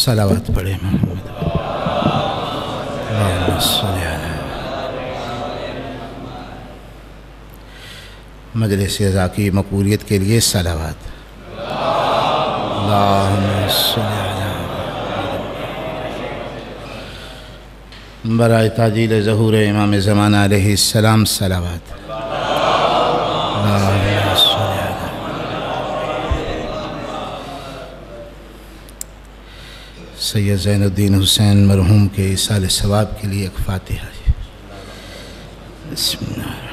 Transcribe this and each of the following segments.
صلوات پڑھے محمد اللہم صلی علی مجلس عزا کی مقبولیت کے لیے صلوات اللہم صلی علی برائے تاجیل ظہور امام زمانہ علیہ السلام صلوات اللہم صلی علی سید زین الدین حسین مرحوم کے ایصال ثواب کے لیے ایک فاتحہ بسم اللہ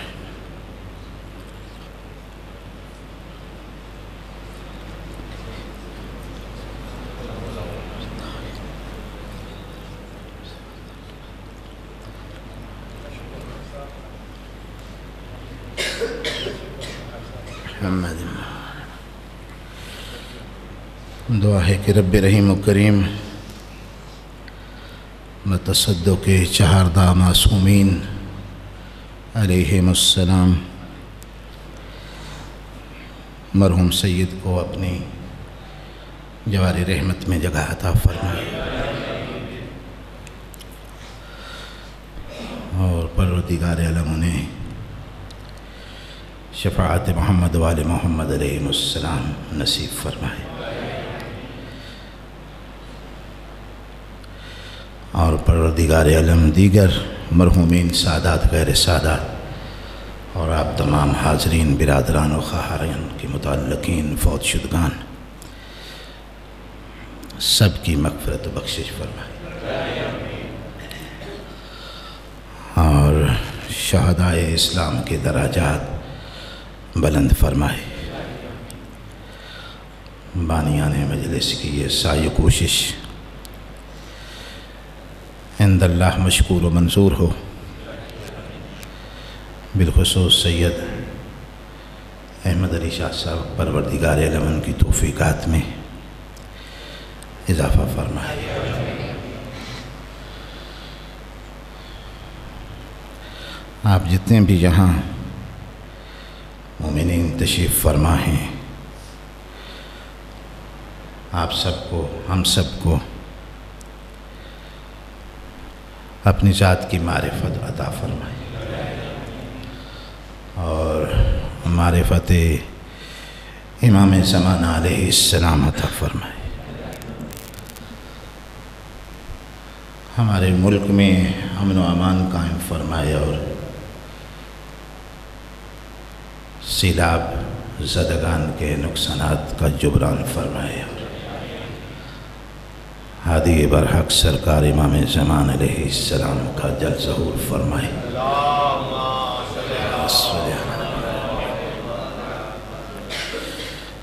دعا ہے کہ رب رحیم و کریم بتصدق چہاردہ معصومین علیہم السلام مرحوم سید کو اپنی جوار رحمت میں جگہ عطا فرمائے اور پروردگار عالم انہیں شفاعت محمد وآل محمد علیہ السلام نصیب فرمائے اور پروردگار عالم دیگر مرحومین سادات غیر سادات اور آپ تمام حاضرین برادران و خواہران کے متعلقین فوت شدگان سب کی مغفرت و بخشش فرمائے اور شہدائے اسلام کے درجات بلند فرمائے بانیان مجلس کی یہ سعی کوشش عند اللہ مشکور و منظور ہو بالخصوص سید احمد علی شاہ صاحب پروردگار عالم ان کی توفیقات میں اضافہ فرمائے آپ جتنے بھی یہاں مومنین تشریف فرما ہیں آپ سب کو ہم سب کو اپنی ذات کی معرفت عطا فرمائے اور معرفت امام زمانہ علیہ السلام عطا فرمائے ہمارے ملک میں امن و امان قائم فرمائے اور سیلاب زدگان کے نقصانات کا جبران فرمائے ہادی برحق سرکار امام زمان علیہ السلام کا جل ظہور فرمائے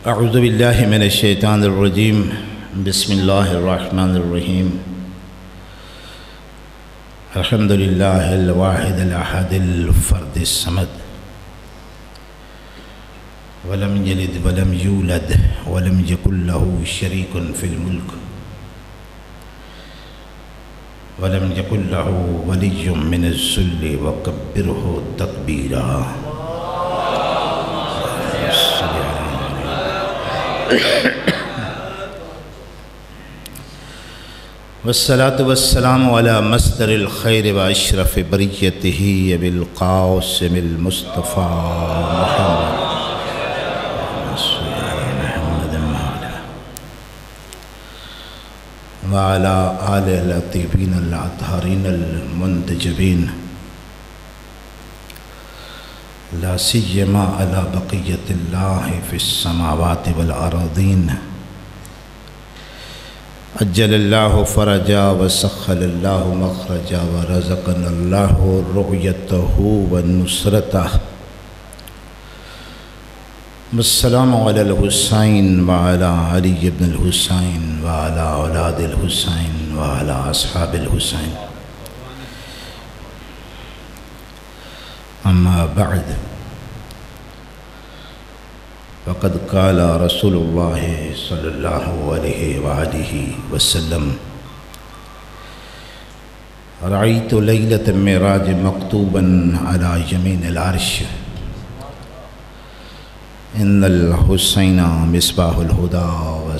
اعوذ باللہ من الشیطان الرجیم بسم اللہ الرحمن الرحیم الحمدللہ الواحد الاحد الفرد الصمد ولم یلد ولم یولد ولم یکن له شریک فی الملک ولم يكن له ولي من الذل وكبره تكبيرا والصلاة والسلام على مصدر الخير وأشرف بريته أبي القاسم المصطفى محمد وعلى آل الطيبين الأطهارين المنتجبين لا سيما على بقية الله في السماوات والأراضين أجل الله فرجا وسخل الله مخرجا ورزقنا الله رؤيته ونصرته والسلام على الحسين وعلى علي بن الحسين وعلى أولاد الحسين وعلى أصحاب الحسين أما بعد فقد قال رسول الله صلى الله عليه وآله وسلم رأيت ليلة معراج مكتوبا على يمين العرش إن الحسين مصباح الهدى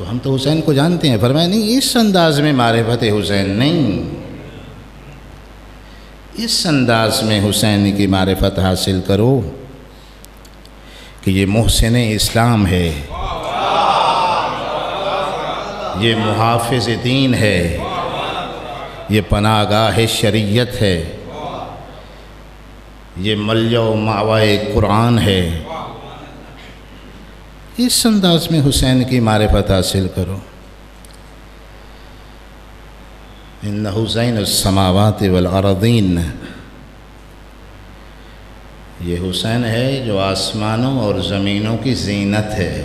تو ہم تو حسین کو جانتے ہیں. فرمایا نہیں، اس انداز میں معرفت حسین نہیں، اس انداز میں حسین کی معرفت حاصل کرو کہ یہ محسن اسلام ہے، یہ محافظ دین ہے، یہ پناہ گاہ شریعت ہے، یہ ملجأ و مأوائے قرآن ہے. اس انداز میں حسین کی معرفت حاصل کرو. انہ زین السماوات والارضین، یہ حسین ہے جو آسمانوں اور زمینوں کی زینت ہے.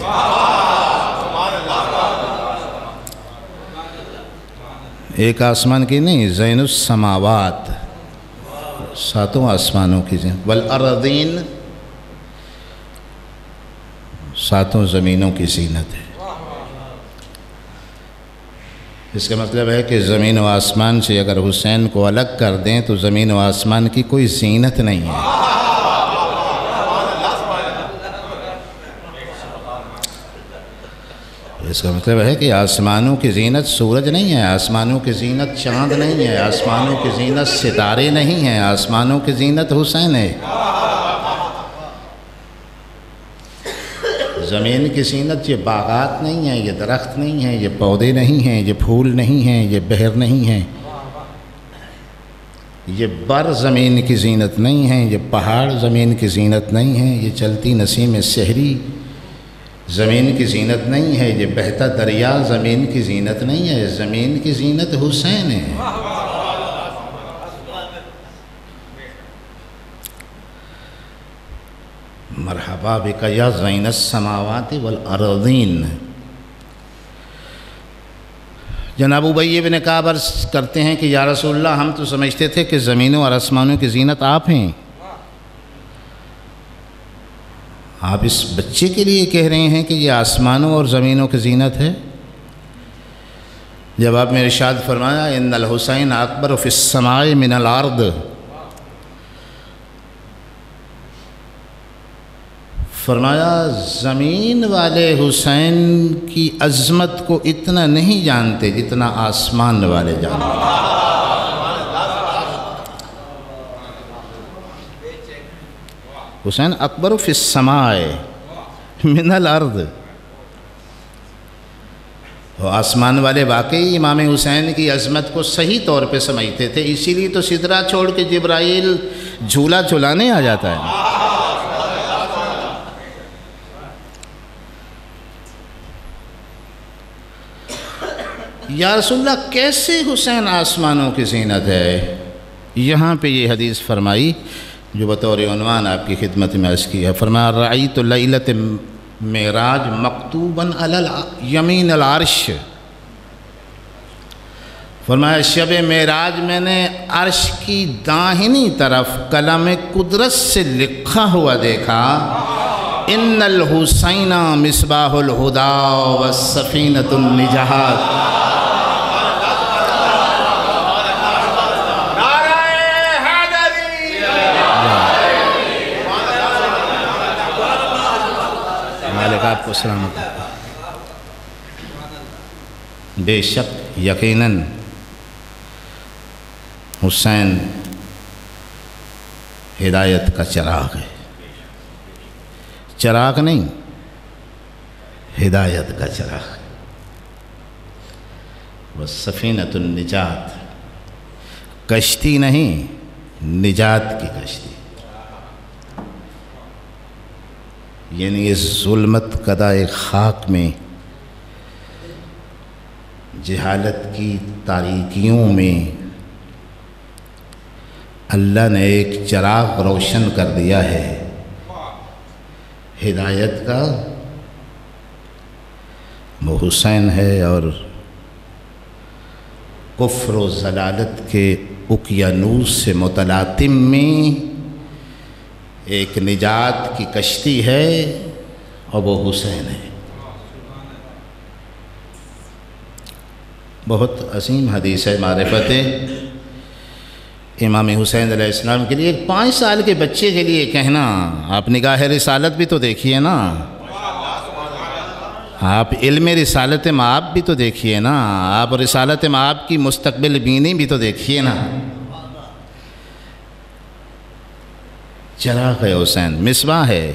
ایک آسمان کی نہیں، زین السماوات، ساتوں آسمانوں کی زینت، والارضین، ساتوں زمینوں کی زینت ہے. اس کا مطلب ہے کہ زمین و آسمان سے اگر حسین کو الگ کر دیں تو زمین و آسمان کی کوئی زینت نہیں ہے. اس کا مطلب ہے کہ آسمانوں کی زینت سورج نہیں ہے، آسمانوں کی زینت چاند نہیں ہے، آسمانوں کی زینت ستارے نہیں ہیں، آسمانوں کی زینت حسین ہے. زمین کی زینت یہ باغات نہیں ہیں، یہ درخت نہیں ہیں، یہ پودے نہیں ہیں، یہ پھول نہیں ہیں، یہ بحر نہیں ہیں، یہ بر زمین کی زینت نہیں ہیں، یہ پہاڑ زمین کی زینت نہیں ہیں، یہ چلتی نسیم سحری زمین کی زینت نہیں ہے، یہ بہتا دریا زمین کی زینت نہیں ہے. زمین کی زینت حسین ہے. مرحبا بک یا زین السماوات والارضین. جناب ابی بن کعب عرض کرتے ہیں کہ یا رسول اللہ، ہم تو سمجھتے تھے کہ زمینوں اور آسمانوں کی زینت آپ ہیں، آپ اس بچے کے لیے کہہ رہے ہیں کہ یہ آسمانوں اور زمینوں کی زینت ہے. جب آپ نے ارشاد فرمایا ان الحسین اکبر فی السماء من الارض، فرمایا زمین والے حسین کی عظمت کو اتنا نہیں جانتے جتنا آسمان والے جانتے. حسین اکبر فی السماء من الارض. آسمان والے واقعی امام حسین کی عظمت کو صحیح طور پہ سمجھتے تھے، اسی لیے تو سدرہ چھوڑ کے جبرائیل جھولا جھلانے آ جاتا ہے. یا رسول اللہ، کیسے حسین آسمانوں کی زینت ہے؟ یہاں پہ یہ حدیث فرمائی جو بطور عنوان آپ کی خدمت میں عرض کی ہے. فرمایا رأیت لیلۃ معراج مکتوباً علی یمین العرش. فرمایا شب معراج میں نے عرش کی داہنی طرف قلم قدرت سے لکھا ہوا دیکھا، ان الحسین مصباح الہدی والسفینۃ النجات. آپ کو سلامت. بے شک یقیناً حسین ہدایت کا چراغ ہے. چراغ نہیں، ہدایت کا چراغ. والسفینۃ النجات، کشتی نہیں، نجات کی کشتی. یعنی اس ظلمت کدائے خاک میں، جہالت کی تاریکیوں میں اللہ نے ایک چراغ روشن کر دیا ہے ہدایت کا. وہ حسین ہے، اور کفر و ضلالت کے اقیانوس سے متلاطم میں ایک نجات کی کشتی ہے، اور وہ حسین ہے. بہت عظیم حدیث ہے معرفت امام حسین علیہ السلام کے لیے. ایک 5 سال کے بچے کے لیے کہنا، آپ نگاہ رسالت بھی تو دیکھیے نا. آپ علم رسالت مآب بھی تو دیکھیے نا، آپ رسالت مآب کی مستقبل بینی بھی تو دیکھیے نا۔ چراغ ہے حسین، مصباح ہے،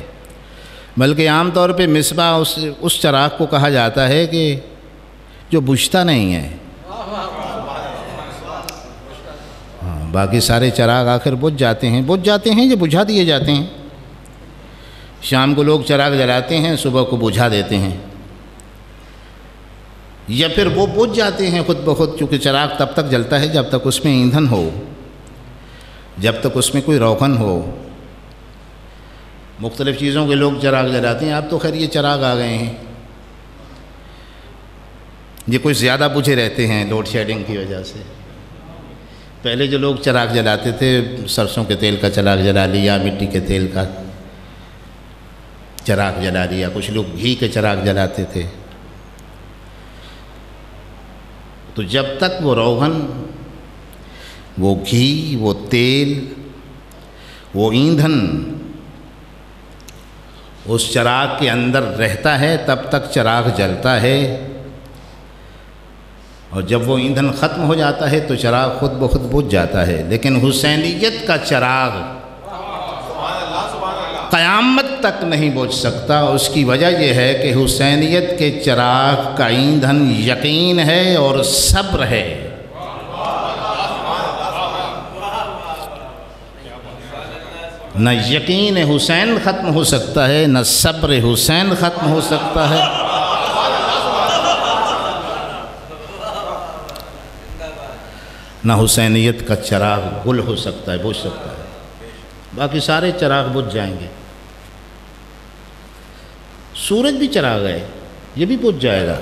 بلکہ عام طور پہ مصباح اس چراغ کو کہا جاتا ہے کہ جو بجھتا نہیں ہے۔ باقی سارے چراغ آخر بجھ جاتے ہیں یا بجھا دیے جاتے ہیں۔ شام کو لوگ چراغ جلاتے ہیں، صبح کو بجھا دیتے ہیں، یا پھر وہ بجھ جاتے ہیں خود بخود، چونکہ چراغ تب تک جلتا ہے جب تک اس میں ایندھن ہو، جب تک اس میں کوئی روغن ہو۔ مختلف چیزوں کے لوگ چراغ جلاتے ہیں، اب تو خیر یہ چراغ آ گئے ہیں، یہ کچھ زیادہ بجھے رہتے ہیں لوڈ شیڈنگ کی وجہ سے۔ پہلے جو لوگ چراغ جلاتے تھے، سرسوں کے تیل کا چراغ جلا لیا، مٹی کے تیل کا چراغ جلا لیا، کچھ لوگ گھی کے چراغ جلاتے تھے۔ تو جب تک وہ روغن، وہ گھی، وہ تیل، وہ ایندھن اس چراغ کے اندر رہتا ہے تب تک چراغ جلتا ہے، اور جب وہ ایندھن ختم ہو جاتا ہے تو چراغ خود بخود بجھ جاتا ہے۔ لیکن حسینیت کا چراغ قیامت تک نہیں بجھ سکتا۔ اس کی وجہ یہ ہے کہ حسینیت کے چراغ کا ایندھن یقین ہے اور صبر ہے۔ نہ یقین حسین ختم ہو سکتا ہے، نہ صبر حسین ختم ہو سکتا ہے۔ نہ حسینیت کا چراغ گل ہو سکتا ہے، بجھ سکتا ہے۔ باقی سارے چراغ بجھ جائیں گے۔ سورج بھی چراغ ہے، یہ بھی بجھ جائے گا۔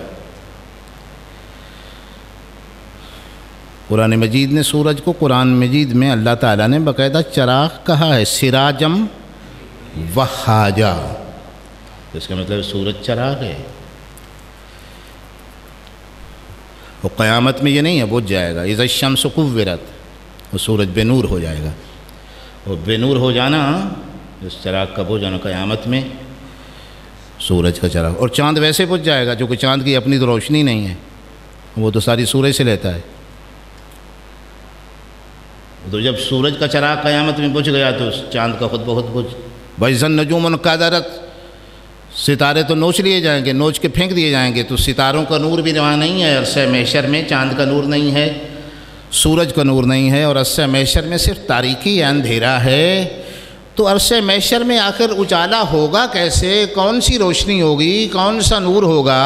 قرآن مجید نے سورج کو، قرآن مجید میں اللہ تعالیٰ نے باقاعدہ چراغ کہا ہے، سراجم وہاجا، اس کا مطلب سورج چراغ ہے۔ وہ قیامت میں یہ نہیں ہے بجھ جائے گا، اذا الشمس کورت، وہ سورج بے نور ہو جائے گا۔ اور بے نور ہو جانا، اس چراغ کا بجھ جانا قیامت میں، سورج کا چراغ۔ اور چاند ویسے بجھ جائے گا، چونکہ چاند کی اپنی تو روشنی نہیں ہے، وہ تو ساری سورج سے لیتا ہے۔ تو جب سورج کا چراغ قیامت میں بجھ گیا تو چاند کا خود بخود بجھ۔ وَإِذَا النُّجُومُ انْكَدَرَتْ، ستارے تو نوچ لیے جائیں گے، نوچ کے پھینک دیے جائیں گے، تو ستاروں کا نور بھی وہاں نہیں ہے عرصہ محشر میں، چاند کا نور نہیں ہے، سورج کا نور نہیں ہے، اور عرصہ محشر میں صرف تاریکی ہے، اندھیرا ہے۔ تو عرصہ محشر میں آخر اجالا ہوگا کیسے؟ کون سی روشنی ہوگی؟ کون سا نور ہوگا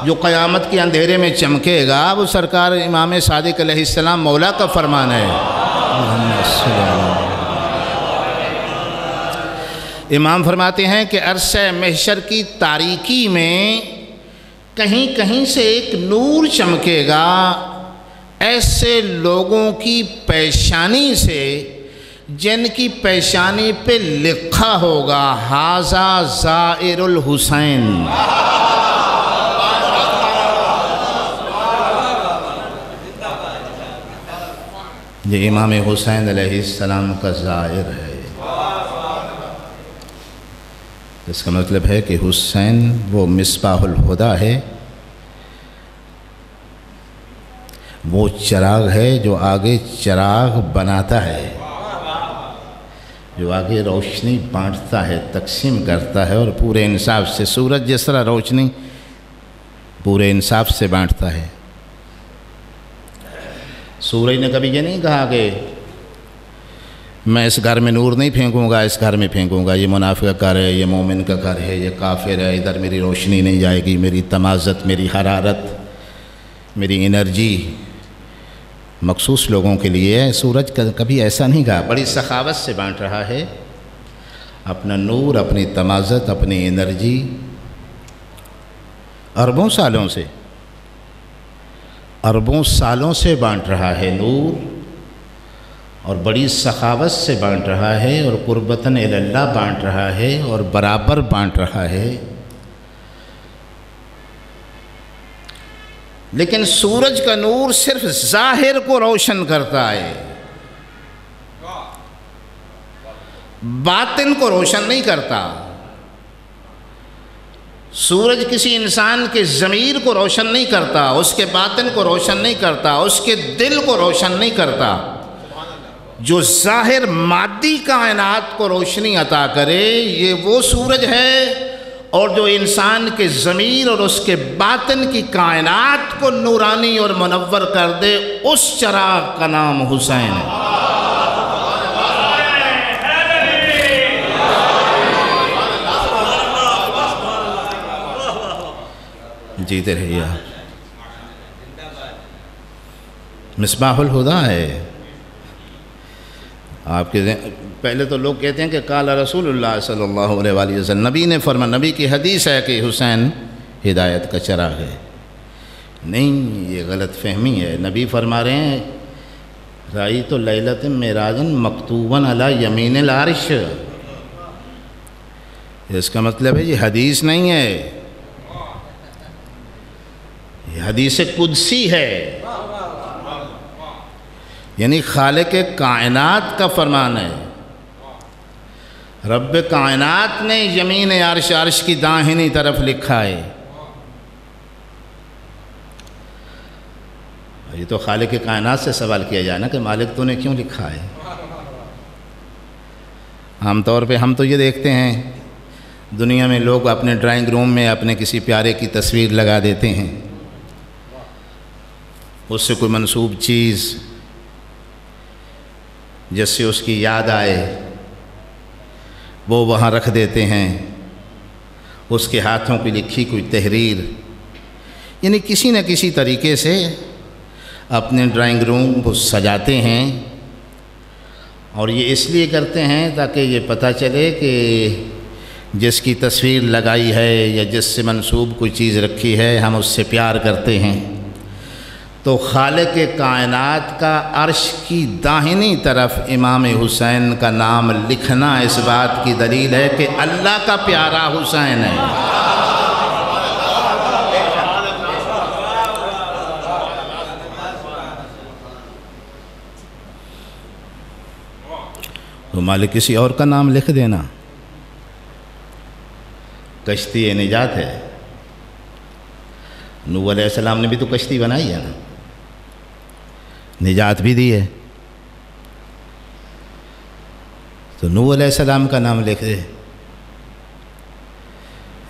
جو قیامت کے اندھیرے میں چمکے گا؟ وہ سرکار امام صادق علیہ السلام مولا کا فرمان ہے۔ امام فرماتے ہیں کہ عرصہ محشر کی تاریکی میں کہیں کہیں سے ایک نور چمکے گا، ایسے لوگوں کی پیشانی سے جن کی پیشانی پہ لکھا ہوگا ھذا زائر الحسین۔ یہ امام حسین علیہ السلام کا زائر ہے۔ اس کا مطلب ہے کہ حسین وہ مصباح الہدیٰ ہے، وہ چراغ ہے جو آگے چراغ بناتا ہے، جو آگے روشنی بانٹتا ہے، تقسیم کرتا ہے، اور پورے انصاف سے، سورج جس طرح روشنی پورے انصاف سے بانٹتا ہے۔ سورج نے کبھی یہ نہیں کہا کہ میں اس گھر میں نور نہیں پھینکوں گا، اس گھر میں پھینکوں گا، یہ منافق کا گھر ہے، یہ مومن کا گھر ہے، یہ کافر ہے، ادھر میری روشنی نہیں جائے گی، میری تمازت، میری حرارت، میری انرجی مخصوص لوگوں کے لیے ہے۔ سورج کبھی ایسا نہیں کہا، بڑی سخاوت سے بانٹ رہا ہے اپنا نور، اپنی تمازت، اپنی انرجی، اربوں سالوں سے بانٹ رہا ہے نور، اور بڑی سخاوت سے بانٹ رہا ہے، اور قربتاً الی اللہ بانٹ رہا ہے، اور برابر بانٹ رہا ہے۔ لیکن سورج کا نور صرف ظاہر کو روشن کرتا ہے، باطن کو روشن نہیں کرتا۔ سورج کسی انسان کے ضمیر کو روشن نہیں کرتا، اس کے باطن کو روشن نہیں کرتا، اس کے دل کو روشن نہیں کرتا۔ جو ظاہر مادی کائنات کو روشنی عطا کرے یہ وہ سورج ہے، اور جو انسان کے ضمیر اور اس کے باطن کی کائنات کو نورانی اور منور کر دے اس چراغ کا نام حسین ہے۔ جیتے رہیے آپ۔ مصباح الہدیٰ ہے آپ کے پہلے تو لوگ کہتے ہیں کہ قال رسول اللہ صلی اللہ علیہ وآلہ وسلم، نبی نے فرمایا، نبی کی حدیث ہے کہ حسین ہدایت کا چراغ ہے۔ نہیں، یہ غلط فہمی ہے۔ نبی فرما رہے ہیں رأیت لیلۃ معراج مکتوبا علی یمین العرش۔ اس کا مطلب ہے یہ حدیث نہیں ہے، یہ حدیث قدسی ہے، یعنی خالق کائنات کا فرمان ہے۔ رب کائنات نے یمین عرش، عرش کی داہنی طرف لکھا ہے۔ یہ تو خالق کائنات سے سوال کیا جائے نا کہ مالک تو نے کیوں لکھا ہے۔ عام طور پہ ہم تو یہ دیکھتے ہیں دنیا میں لوگ اپنے ڈرائنگ روم میں اپنے کسی پیارے کی تصویر لگا دیتے ہیں، اس سے کوئی منسوب چیز جس سے اس کی یاد آئے وہ وہاں رکھ دیتے ہیں، اس کے ہاتھوں کی لکھی کوئی تحریر، یعنی کسی نہ کسی طریقے سے اپنے ڈرائنگ روم کو سجاتے ہیں، اور یہ اس لیے کرتے ہیں تاکہ یہ پتہ چلے کہ جس کی تصویر لگائی ہے یا جس سے منسوب کوئی چیز رکھی ہے ہم اس سے پیار کرتے ہیں۔ تو خالق کائنات کا عرش کی داہنی طرف امام حسین کا نام لکھنا اس بات کی دلیل ہے کہ اللہ کا پیارا حسین ہے۔ تو مالک کسی اور کا نام لکھ دینا کشتی نجات ہے۔ نوح علیہ السلام نے بھی تو کشتی بنائی ہے نا، نجات بھی دی ہے، تو نوح علیہ السلام کا نام لکھ دے،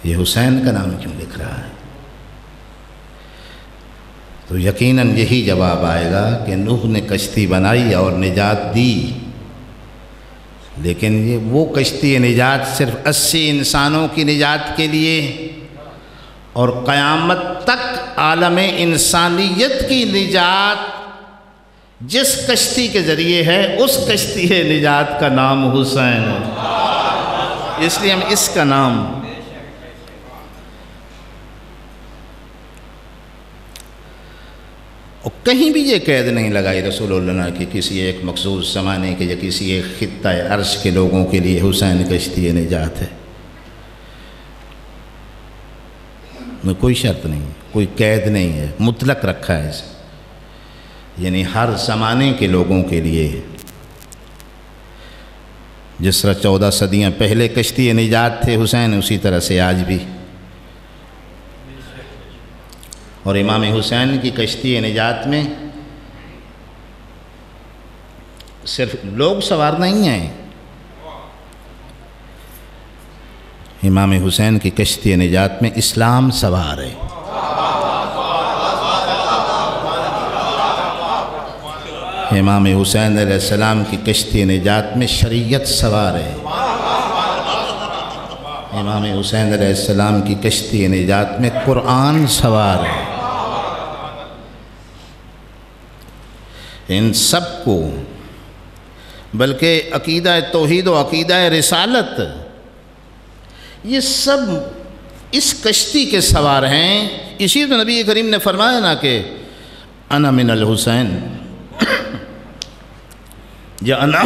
یہ حسین کا نام کیوں لکھ رہا ہے؟ تو یقیناً یہی جواب آئے گا کہ نوح نے کشتی بنائی اور نجات دی، لیکن یہ وہ کشتی نجات صرف 80 انسانوں کی نجات کے لیے اور قیامت تک عالم انسانیت کی نجات جس کشتی کے ذریعے ہے اس کشتی نجات کا نام حسین ہے، اس لیے ہم اس کا نام اور کہیں بھی یہ قید نہیں لگائی رسول اللہ نے کہ کسی ایک مخصوص زمانے کے یا کسی ایک خطہ عرش کے لوگوں کے لیے حسین کشتی نجات ہے، میں کوئی شرط نہیں، کوئی قید نہیں ہے، مطلق رکھا ہے اسے، یعنی ہر زمانے کے لوگوں کے لیے، جس طرح 14 صدیاں پہلے کشتی نجات تھے حسین، اسی طرح سے آج بھی۔ اور امام حسین کی کشتی نجات میں صرف لوگ سوار نہیں ہیں، امام حسین کی کشتی نجات میں اسلام سوار ہے۔ امام حسین علیہ السلام کی کشتی نجات میں شریعت سوار ہے، امام حسین علیہ السلام کی کشتی نجات میں قرآن سوار ہے۔ ان سب کو، بلکہ عقیدہ توحید و عقیدہ رسالت، یہ سب اس کشتی کے سوار ہیں۔ اسی تو نبی کریم نے فرمایا نا کہ انا من الحسین، یا انا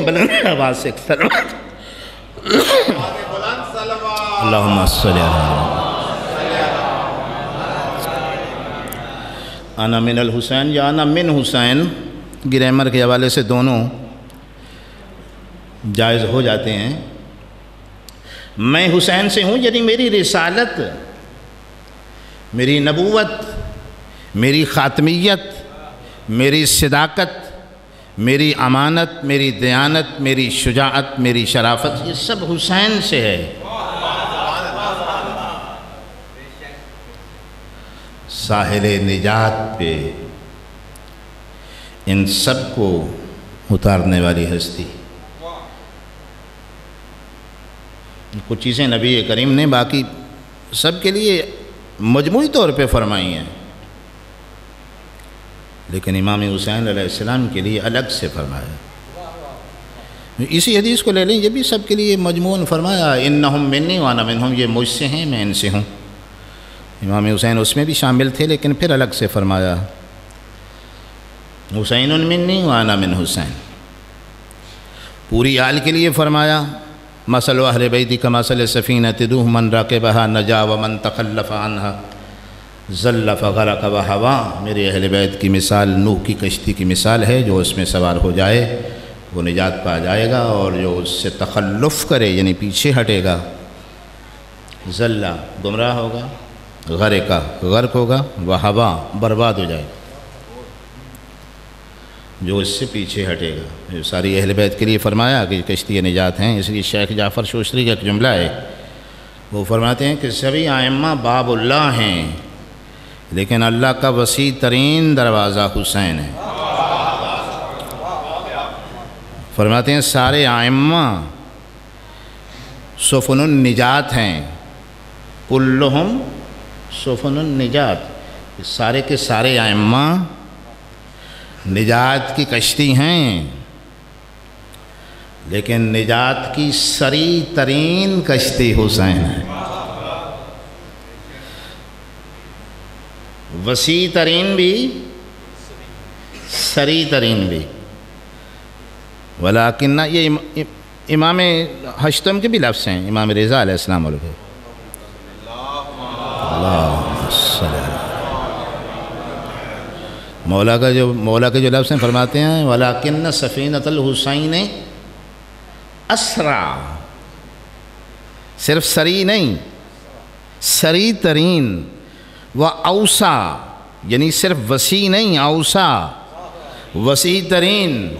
بلند آواز سے اللہم صلی اللہ انا من الحسین یا انا من حسین، گرامر کے حوالے سے دونوں جائز ہو جاتے ہیں، میں حسین سے ہوں، یعنی میری رسالت، میری نبوت، میری خاتمیت، میری صداقت، میری امانت، میری دیانت، میری شجاعت، میری شرافت، یہ سب حسین سے ہے۔ ساحل نجات پہ ان سب کو اتارنے والی ہستی۔ کچھ چیزیں نبی کریم نے باقی سب کے لیے مجموعی طور پہ فرمائی ہیں، لیکن امام حسین علیہ السلام کے لیے الگ سے فرمایا۔ اسی حدیث کو لے لیں، یہ بھی سب کے لیے مجموعاً فرمایا، انہم منی وانا منہم، یہ مجھ سے ہیں میں ان سے ہوں۔ امام حسین اس میں بھی شامل تھے، لیکن پھر الگ سے فرمایا، حسین منی وانا من حسین۔ پوری آل کے لیے فرمایا، مثل اہل بیتی کمثل السفینۃ دوہ من راکبہا نجا ومن تخلف عنہا ذل فغرق وہوا۔ میرے اہل بیت کی مثال نوح کی کشتی کی مثال ہے، جو اس میں سوار ہو جائے وہ نجات پا جائے گا، اور جو اس سے تخلف کرے یعنی پیچھے ہٹے گا، ذل گمراہ ہوگا، غرقہ غرق ہوگا، وہوا برباد ہو جائے گا، جو اس سے پیچھے ہٹے گا۔ یہ ساری اہل بیت کے لیے فرمایا کہ کشتی نجات ہیں۔ اس لیے شیخ جعفر شوشتری کا ایک جملہ ہے، وہ فرماتے ہیں کہ سبھی ائمہ باب اللہ ہیں، لیکن اللہ کا وسیع ترین دروازہ حسین ہے۔ فرماتے ہیں سارے ائمہ سفن النجات ہیں، کلہم سفن النجات، سارے کے سارے ائمہ نجات کی کشتی ہیں، لیکن نجات کی سری ترین کشتی حسین ہے، وسیع ترین بھی سری ترین بھی۔ ولیکن یہ امام ہشتم کے بھی لفظ ہیں، امام رضا علیہ السلام علیہ اللہم صلی اللہ۔ مولا کے جو لفظ ہیں فرماتے ہیں ولیکن سفینۃ الحسین اسرع، صرف سری نہیں، سری ترین، و اوسع، یعنی صرف وسیع نہیں، اوسع وسیع ترین،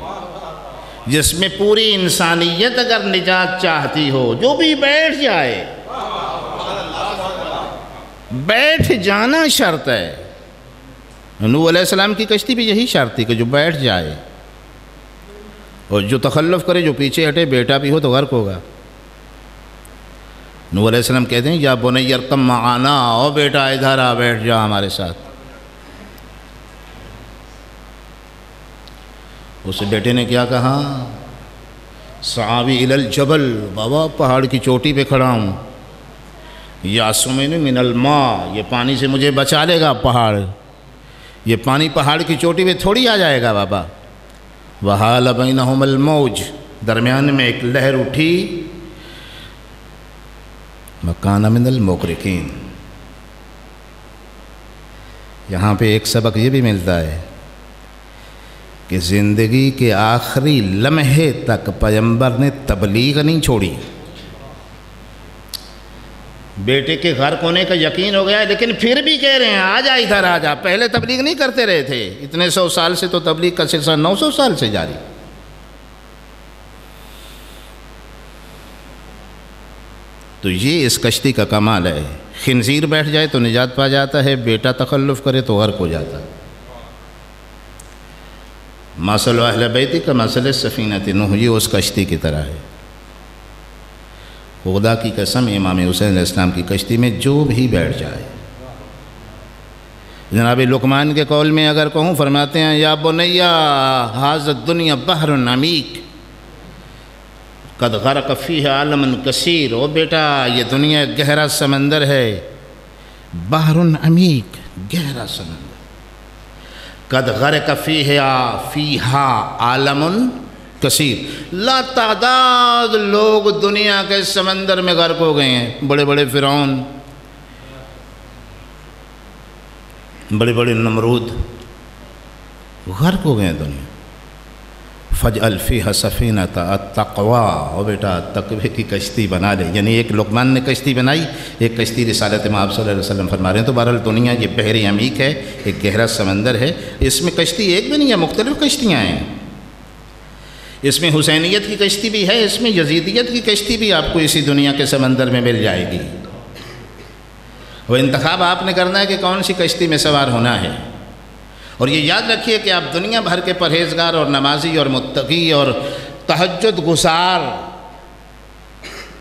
جس میں پوری انسانیت اگر نجات چاہتی ہو، جو بھی بیٹھ جائے، بیٹھ جانا شرط ہے۔ نوح علیہ السلام کی کشتی بھی یہی شرط تھی کہ جو بیٹھ جائے، اور جو تخلف کرے، جو پیچھے ہٹے، بیٹا بھی ہو تو غرق ہوگا۔ نوح علیہ السلام کہتے ہیں یا بنی ارکب معنا، او بیٹا ادھر آ، بیٹھ جا ہمارے ساتھ۔ اس بیٹے نے کیا کہا؟ سعاوی الی الجبل، بابا پہاڑ کی چوٹی پہ کھڑا ہوں، یعصمنی من الماء، یہ پانی سے مجھے بچا لے گا پہاڑ، یہ پانی پہاڑ کی چوٹی پہ تھوڑی آ جائے گا بابا۔ وحال بینہم الموج، درمیان میں ایک لہر اٹھی، وکان من المغرقین۔ یہاں پہ ایک سبق یہ بھی ملتا ہے کہ زندگی کے آخری لمحے تک پیغمبر نے تبلیغ نہیں چھوڑی۔ بیٹے کے غرق ہونے کا یقین ہو گیا ہے، لیکن پھر بھی کہہ رہے ہیں آ جا ادھر آ جا۔ پہلے تبلیغ نہیں کرتے رہے تھے، اتنے 100 سال سے تو تبلیغ کا سلسلہ 900 سال سے جاری۔ تو یہ اس کشتی کا کمال ہے، خنزیر بیٹھ جائے تو نجات پا جاتا ہے، بیٹا تخلف کرے تو غرق ہو جاتا ہے۔ مثل اہل بیتی کمثل السفینۃ نوح، یہ اس کشتی کی طرح ہے۔ خدا کی قسم، امام حسین علیہ السلام کی کشتی میں جو بھی بیٹھ جائے، جناب لقمان کے قول میں اگر کہوں، فرماتے ہیں یا بنی ھذا الدنیا بحر عمیق قد غرق فیہ عالم کثیر، او بیٹا یہ دنیا گہرا سمندر ہے، بحر عمیق گہرا سمندر، قد غرق فیہا عالم کثیر، لا تعداد لوگ دنیا کے سمندر میں غرق ہو گئے ہیں، بڑے بڑے فرعون، بڑے بڑے نمرود غرق ہو گئے ہیں دنیا۔ فجعل فیہا سفینۃ التقوی، اور بیٹا تقوی کی کشتی بنا لے. یعنی ایک لقمان نے کشتی بنائی، ایک کشتی رسالت مآب صلی اللہ علیہ وسلم فرما رہے ہیں. تو بہرحال دنیا یہ بحر عمیق ہے، ایک گہرا سمندر ہے. اس میں کشتی ایک بھی نہیں ہے، مختلف کشتیاں ہیں. اس میں حسینیت کی کشتی بھی ہے، اس میں یزیدیت کی کشتی بھی آپ کو اسی دنیا کے سمندر میں مل جائے گی. وہ انتخاب آپ نے کرنا ہے کہ کون سی کشتی میں سوار ہونا ہے. اور یہ یاد رکھیے کہ آپ دنیا بھر کے پرہیزگار اور نمازی اور متقی اور تہجد گزار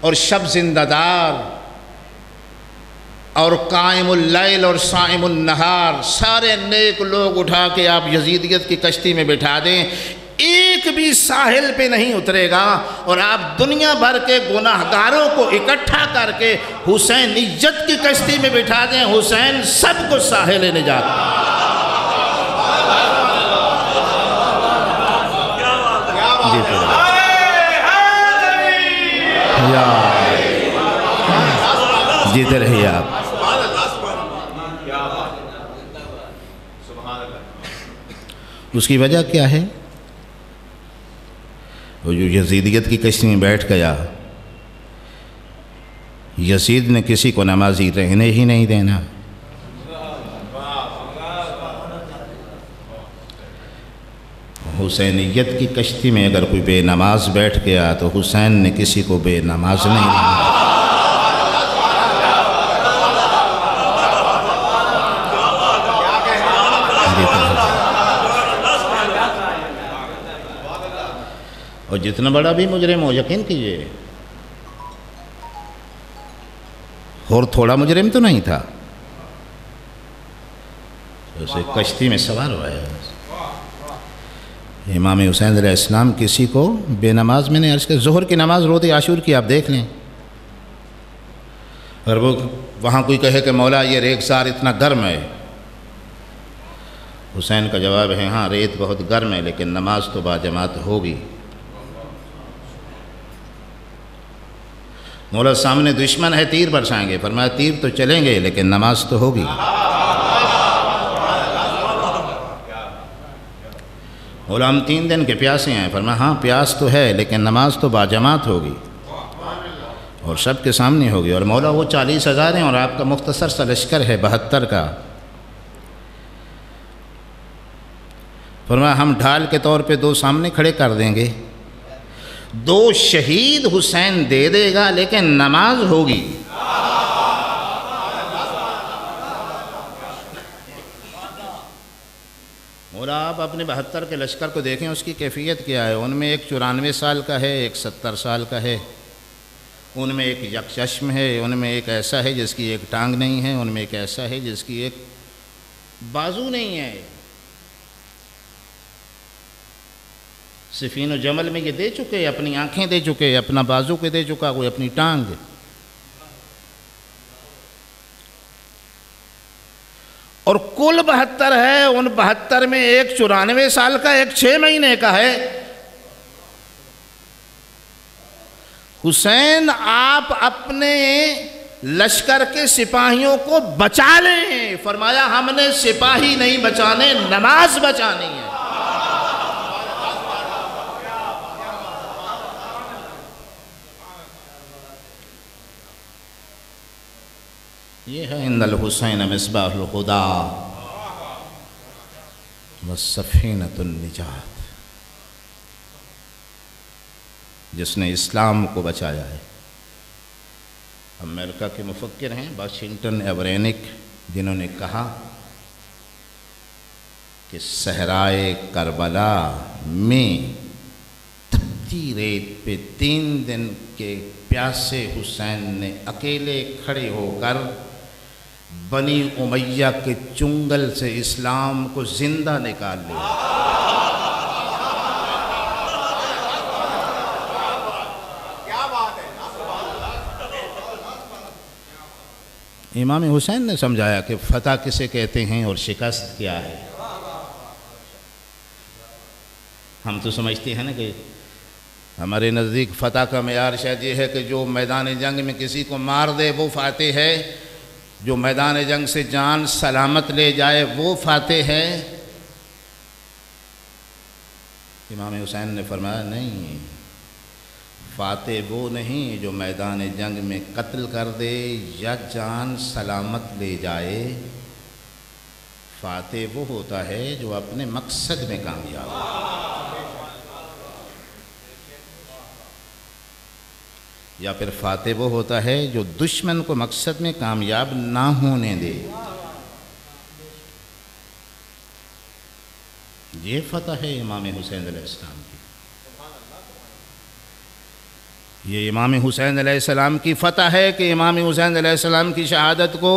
اور شب زندہ دار اور قائم اللیل اور صائم النہار سارے نیک لوگ اٹھا کے آپ یزیدیت کی کشتی میں بٹھا دیں، ایک بھی ساحل پہ نہیں اترے گا. اور آپ دنیا بھر کے گناہگاروں کو اکٹھا کر کے حسینیت کی کشتی میں بٹھا دیں، حسین سب کو ساحل نجات. جیتے رہیے آپ. اس کی وجہ کیا ہے؟ وہ جو یزیدیت کی کشتی میں بیٹھ گیا، یزید نے کسی کو نمازی رہنے ہی نہیں دینا. حسینیت کی کشتی میں اگر کوئی بے نماز بیٹھ گیا تو حسین نے کسی کو بے نماز نہیں دینا. اور جتنا بڑا بھی مجرم ہو، یقین کیجئے، اور تھوڑا مجرم تو نہیں تھا، اسے کشتی میں سوار ہوا ہے. امام حسین علیہ السلام کسی کو بے نماز میں نے عرض کیا. ظہر کی نماز روز عاشور کی آپ دیکھ لیں، اگر وہ وہاں کوئی کہے کہ مولا یہ ریگزار اتنا گرم ہے، حسین کا جواب ہے ہاں ریت بہت گرم ہے لیکن نماز تو باجماعت ہوگی. مولا سامنے دشمن ہے، تیر برسائیں گے، فرمایا تیر تو چلیں گے لیکن نماز تو ہوگی. مولا ہم 3 دن کے پیاسے ہیں، فرمایا ہاں پیاس تو ہے لیکن نماز تو باجماعت ہوگی اور سب کے سامنے ہوگی. اور مولا وہ 40,000 ہیں اور آپ کا مختصر سا لشکر ہے 72 کا. فرمایا ہم ڈھال کے طور پہ 2 سامنے کھڑے کر دیں گے، 2 شہید حسین دے دے گا لیکن نماز ہوگی. اور آپ اپنے 72 کے لشکر کو دیکھیں، اس کی کیفیت کیا ہے. ان میں ایک 94 سال کا ہے، ایک 70 سال کا ہے، ان میں ایک یکچشم ہے، ان میں ایک ایسا ہے جس کی ایک ٹانگ نہیں ہے، ان میں ایک ایسا ہے جس کی ایک بازو نہیں ہے. صفین و جمل میں یہ دے چکے، اپنی آنکھیں دے چکے، اپنا بازو کے دے چکا، کوئی اپنی ٹانگ. اور کل 72 ہے، ان 72 میں ایک 94 سال کا، ایک 6 مہینے کا ہے. حسین آپ اپنے لشکر کے سپاہیوں کو بچا لیں، فرمایا ہم نے سپاہی نہیں بچانے، نماز بچانی ہے. یہ ہے ان الحسین مصباح الہدی وسفینۃ النجات، جس نے اسلام کو بچایا ہے. امریکہ کے مفکر ہیں واشنگٹن ایورینک، جنہوں نے کہا کہ صحرائے کربلا میں تپتی ریت پہ 3 دن کے پیاسے حسین نے اکیلے کھڑے ہو کر بنی امیہ کے چنگل سے اسلام کو زندہ نکال لیا. امام حسین نے سمجھایا کہ فتح کسے کہتے ہیں اور شکست کیا ہے. ہم تو سمجھتے ہیں نا کہ ہمارے نزدیک فتح کا معیار شاید یہ ہے کہ جو میدان جنگ میں کسی کو مار دے وہ فاتح ہے، جو میدان جنگ سے جان سلامت لے جائے وہ فاتح ہے. امام حسین نے فرمایا نہیں، فاتح وہ نہیں جو میدان جنگ میں قتل کر دے یا جان سلامت لے جائے، فاتح وہ ہوتا ہے جو اپنے مقصد میں کامیاب ہو، یا پھر فاتح وہ ہوتا ہے جو دشمن کو مقصد میں کامیاب نہ ہونے دے۔ یہ فتح ہے امام حسین علیہ السلام کی، یہ امام حسین علیہ السلام کی فتح ہے کہ امام حسین علیہ السلام کی شہادت کو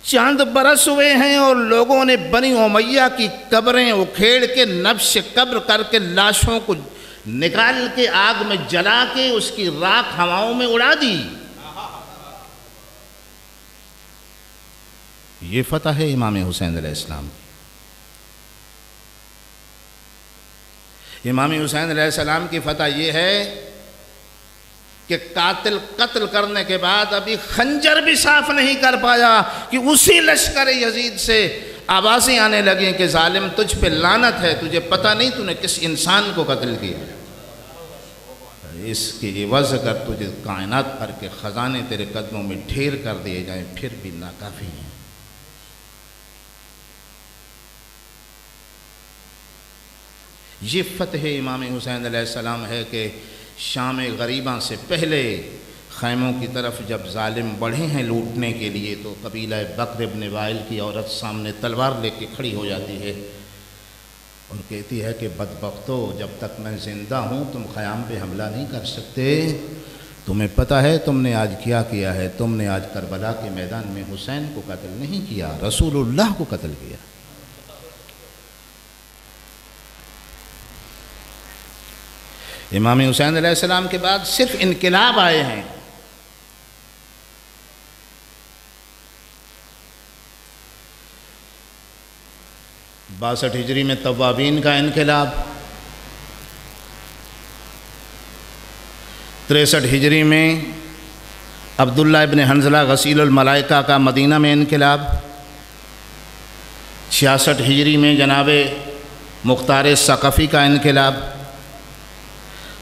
چند برس ہوئے ہیں اور لوگوں نے بنی امیہ کی قبریں اکھیڑ کے نبش قبر کر کے لاشوں کو نکال کے آگ میں جلا کے اس کی راکھ ہواؤں میں اڑا دی۔ یہ فتح ہے امام حسین علیہ السلام کی۔ امام حسین علیہ السلام کی فتح یہ ہے کہ قاتل قتل کرنے کے بعد ابھی خنجر بھی صاف نہیں کر پایا کہ اسی لشکر یزید سے آوازیں آنے لگیں کہ ظالم تجھ پہ لعنت ہے، تجھے پتہ نہیں تو نے کس انسان کو قتل کیا، اس کی عوض اگر تجھے کائنات بھر کے خزانے تیرے قدموں میں ڈھیر کر دیے جائیں پھر بھی ناکافی ہیں۔ یہ فتح امام حسین علیہ السلام ہے کہ شام غریباں سے پہلے خیموں کی طرف جب ظالم بڑھے ہیں لوٹنے کے لیے تو قبیلہ بکر ابن وائل کی عورت سامنے تلوار لے کے کھڑی ہو جاتی ہے اور کہتی ہے کہ بدبختو، جب تک میں زندہ ہوں تم خیام پہ حملہ نہیں کر سکتے، تمہیں پتہ ہے تم نے آج کیا کیا ہے، تم نے آج کربلا کے میدان میں حسین کو قتل نہیں کیا، رسول اللہ کو قتل کیا۔ امام حسین علیہ السلام کے بعد صرف انقلاب آئے ہیں، 62 ہجری میں توابین کا انقلاب، 63 ہجری میں عبداللہ ابن حنظلہ غسیل الملائکہ کا مدینہ میں انقلاب، 66 ہجری میں جناب مختار ثقفی کا انقلاب،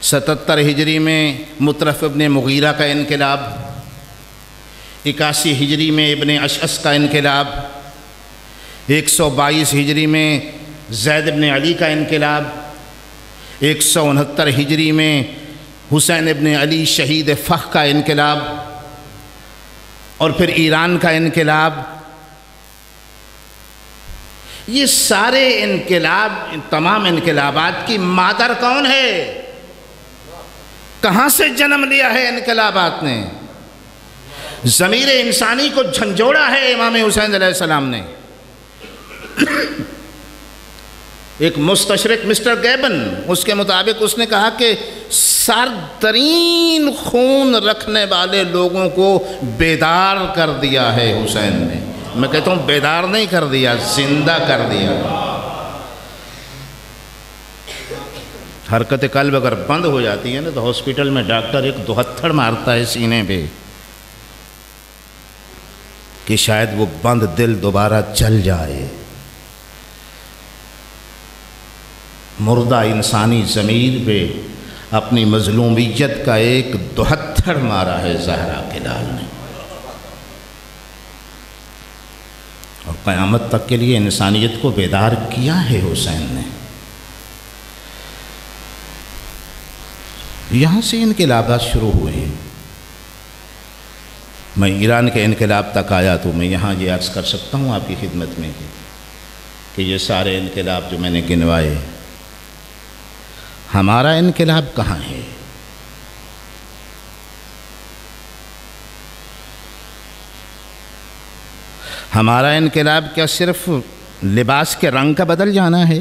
77 ہجری میں مطرف ابن مغیرہ کا انقلاب، 81 ہجری میں ابن اشعث کا انقلاب، 122 ہجری میں زید ابن علی کا انقلاب، 169 ہجری میں حسین ابن علی شہید فخ کا انقلاب، اور پھر ایران کا انقلاب۔ یہ سارے انقلاب، تمام انقلابات کی مادر کون ہے؟ کہاں سے جنم لیا ہے انقلابات نے؟ ضمیر انسانی کو جھنجھوڑا ہے امام حسین علیہ السلام نے۔ ایک مستشرق مسٹر گیبن، اس کے مطابق اس نے کہا کہ سردرین خون رکھنے والے لوگوں کو بیدار کر دیا ہے حسین نے۔ میں کہتا ہوں بیدار نہیں کر دیا، زندہ کر دیا۔ حرکت قلب اگر بند ہو جاتی ہے نا تو ہاسپٹل میں ڈاکٹر ایک دوہتھڑ مارتا ہے سینے پہ کہ شاید وہ بند دل دوبارہ چل جائے۔ مردہ انسانی ضمیر پہ اپنی مظلومیت کا ایک دوہتھڑ مارا ہے زہرا کے لال نے، اور قیامت تک کے لیے انسانیت کو بیدار کیا ہے حسین نے۔ یہاں سے انقلابات شروع ہوئے ہیں۔ میں ایران کے انقلاب تک آیا تو میں یہاں یہ عرض کر سکتا ہوں آپ کی خدمت میں کہ یہ سارے انقلاب جو میں نے گنوائے، ہمارا انقلاب کہاں ہے؟ ہمارا انقلاب کیا صرف لباس کے رنگ کا بدل جانا ہے؟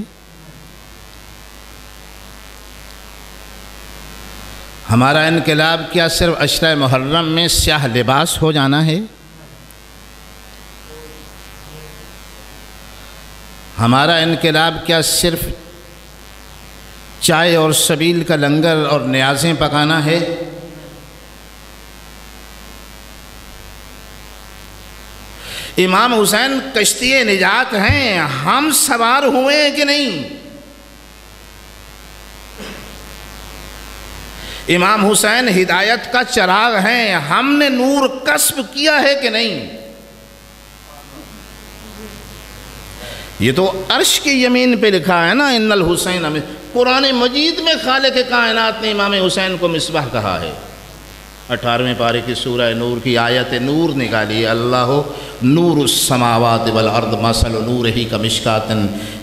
ہمارا انقلاب کیا صرف عشرہ محرم میں سیاہ لباس ہو جانا ہے؟ ہمارا انقلاب کیا صرف چائے اور سبیل کا لنگر اور نیازیں پکانا ہے؟ امام حسین کشتی نجات ہیں، ہم سوار ہوئے کہ نہیں؟ امام حسین ہدایت کا چراغ ہیں، ہم نے نور کسب کیا ہے کہ نہیں؟ یہ تو عرش کی یمین پہ لکھا ہے نا، ان الحسین ہمیں، قرآن مجید میں خالق کائنات نے امام حسین کو مصباح کہا ہے۔ 18ویں پارے کی سورہ نور کی آیت نور نکالی، اللہ نور السماوات والارض مثل نورہ کمشکاۃ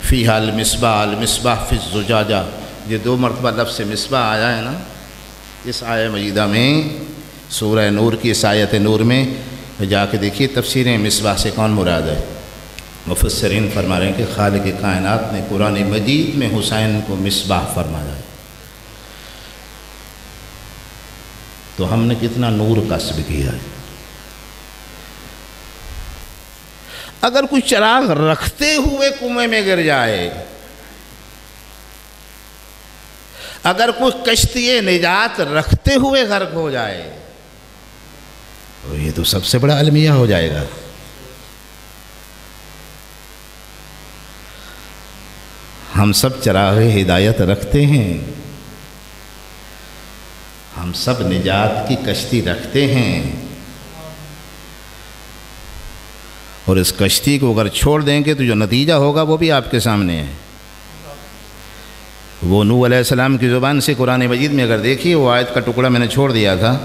فیہا المصباح المصباح فی الزجاجہ۔ یہ 2 مرتبہ لفظ مصباح آیا ہے نا اس آیہ مجیدہ میں، سورہ نور کی اس آیت نور میں جا کے دیکھیے تفسیریں، مصباح سے کون مراد ہے؟ مفسرین فرما رہے ہیں کہ خالق کائنات نے قرآن مجید میں حسین کو مصباح فرمایا ہے۔ تو ہم نے کتنا نور کسب کیا ہے۔ اگر کوئی چراغ رکھتے ہوئے کنویں میں گر جائے، اگر کوئی کشتی نجات رکھتے ہوئے غرق ہو جائے، تو یہ تو سب سے بڑا المیہ ہو جائے گا۔ ہم سب چراغ ہدایت رکھتے ہیں، ہم سب نجات کی کشتی رکھتے ہیں، اور اس کشتی کو اگر چھوڑ دیں گے تو جو نتیجہ ہوگا وہ بھی آپ کے سامنے ہے۔ وہ نوح علیہ السلام کی زبان سے قرآن مجید میں اگر دیکھیے، وہ آیت کا ٹکڑا میں نے چھوڑ دیا تھا،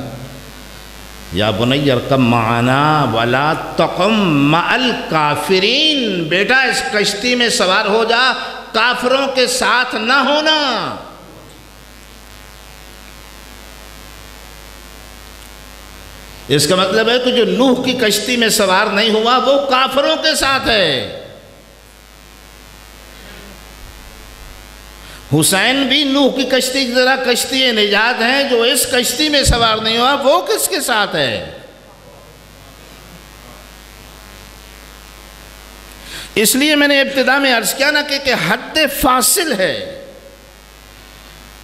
یا بنی ارکب معنا ولا تقم مع الکافرین، بیٹا اس کشتی میں سوار ہو جا، کافروں کے ساتھ نہ ہونا۔ اس کا مطلب ہے کہ جو نوح کی کشتی میں سوار نہیں ہوا وہ کافروں کے ساتھ ہے۔ حسین بھی نوح کی کشتی کی طرح کشتی نجات ہیں، جو اس کشتی میں سوار نہیں ہوا وہ کس کے ساتھ ہے؟ اس لیے میں نے ابتدا میں عرض کیا نا کہ حد فاصل ہے۔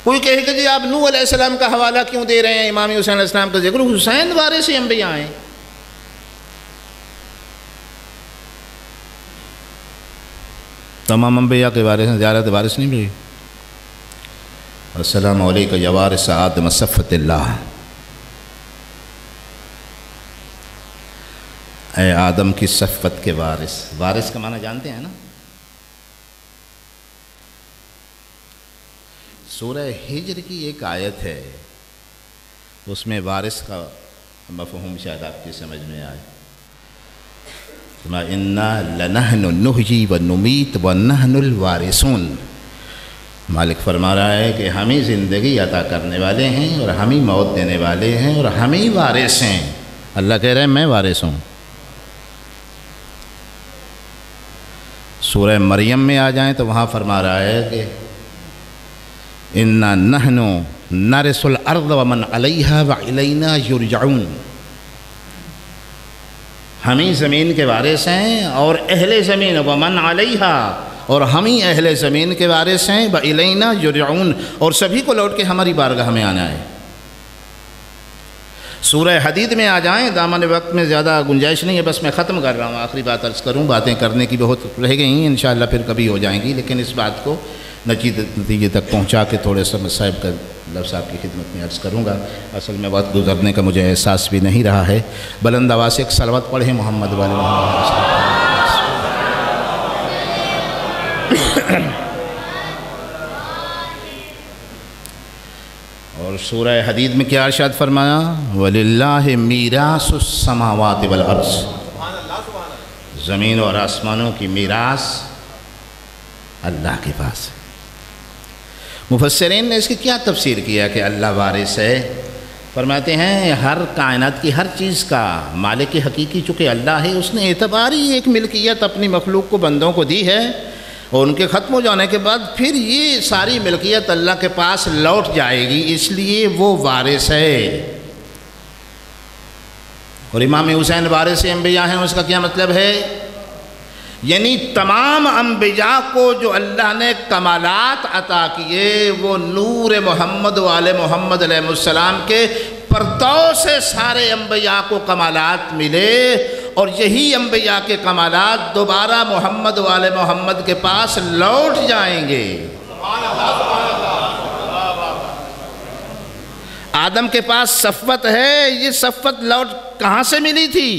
کوئی کہے کہ جی آپ نوح علیہ السلام کا حوالہ کیوں دے رہے ہیں، امام حسین علیہ السلام کا ذکر، حسین وارث انبیاء ہیں۔ تمام انبیاء کے وارث ہیں، زیارت وارث نہیں بھی۔ السلام علیکم یا وارث آدم صفت اللہ، اے آدم کی صفت کے وارث۔ وارث کا معنی جانتے ہیں نا؟ سورہ ہجر کی ایک آیت ہے، اس میں وارث کا مفہوم شاید آپ کی سمجھ میں آئے۔ اِنَّا لَنَحْنُ نُحْيِي وَنُمِيتُ وَنَحْنُ الْوَارِثُونَ۔ مالک فرما رہا ہے کہ ہم ہی زندگی عطا کرنے والے ہیں اور ہم ہی موت دینے والے ہیں اور ہم ہی وارث ہیں۔ اللہ کہہ رہے ہیں میں وارث ہوں۔ سورہ مریم میں آ جائیں تو وہاں فرما رہا ہے کہ اِنَّا نَحْنُ نَرِثُ الْأَرْضَ وَمَنْ عَلَيْهَا وَإِلَيْنَا يُرْجَعُونَ۔ ہم ہی زمین کے وارث ہیں اور اہل زمین، وَمَنْ عَلَيْهَا، اور ہم ہی اہل زمین کے وارث ہیں، وَإِلَيْنَا يُرْجَعُونَ، اور سبھی کو لوٹ کے ہماری بارگاہ میں آنا ہے۔ سورہ حدید میں آ جائیں، دامن وقت میں زیادہ گنجائش نہیں ہے، بس میں ختم کر رہا ہوں، آخری بات عرض کروں، باتیں کرنے کی بہت رہ گئی ہیں، انشاءاللہ پھر کبھی ہو جائیں گی، لیکن اس بات کو نتیجے تک پہنچا کے تھوڑے سا مصائب کا لفظ آپ کی خدمت میں عرض کروں گا۔ اصل میں وقت گزرنے کا مجھے احساس بھی نہیں رہا ہے۔ بلند آواز سے ایک صلوات پڑھیں محمد والے محمد۔ اور سورہ حدید میں کیا ارشاد فرمایا؟ وَلِلَّهِ مِيرَاثُ السَّمَاوَاتِ وَالْأَرْضِ، زمین اور آسمانوں کی میراث اللہ کے پاس ہے۔ مفسرین نے اس کی کیا تفسیر کیا کہ اللہ وارث ہے؟ فرماتے ہیں ہر کائنات کی ہر چیز کا مالک حقیقی چونکہ اللہ ہے، اس نے اعتباری ایک ملکیت اپنی مخلوق کو، بندوں کو دی ہے، اور ان کے ختم ہو جانے کے بعد پھر یہ ساری ملکیت اللہ کے پاس لوٹ جائے گی، اس لیے وہ وارث ہے۔ اور امام حسین وارث انبیاء ہیں، اس کا کیا مطلب ہے؟ یعنی تمام انبیاء کو جو اللہ نے کمالات عطا کیے، وہ نور محمد و آل محمد علیہ السلام کے پرتو سے سارے انبیاء کو کمالات ملے، اور یہی انبیاء کے کمالات دوبارہ محمد و آل محمد کے پاس لوٹ جائیں گے۔ آدم کے پاس صفوت ہے، یہ صفوت لوٹ کہاں سے ملی تھی؟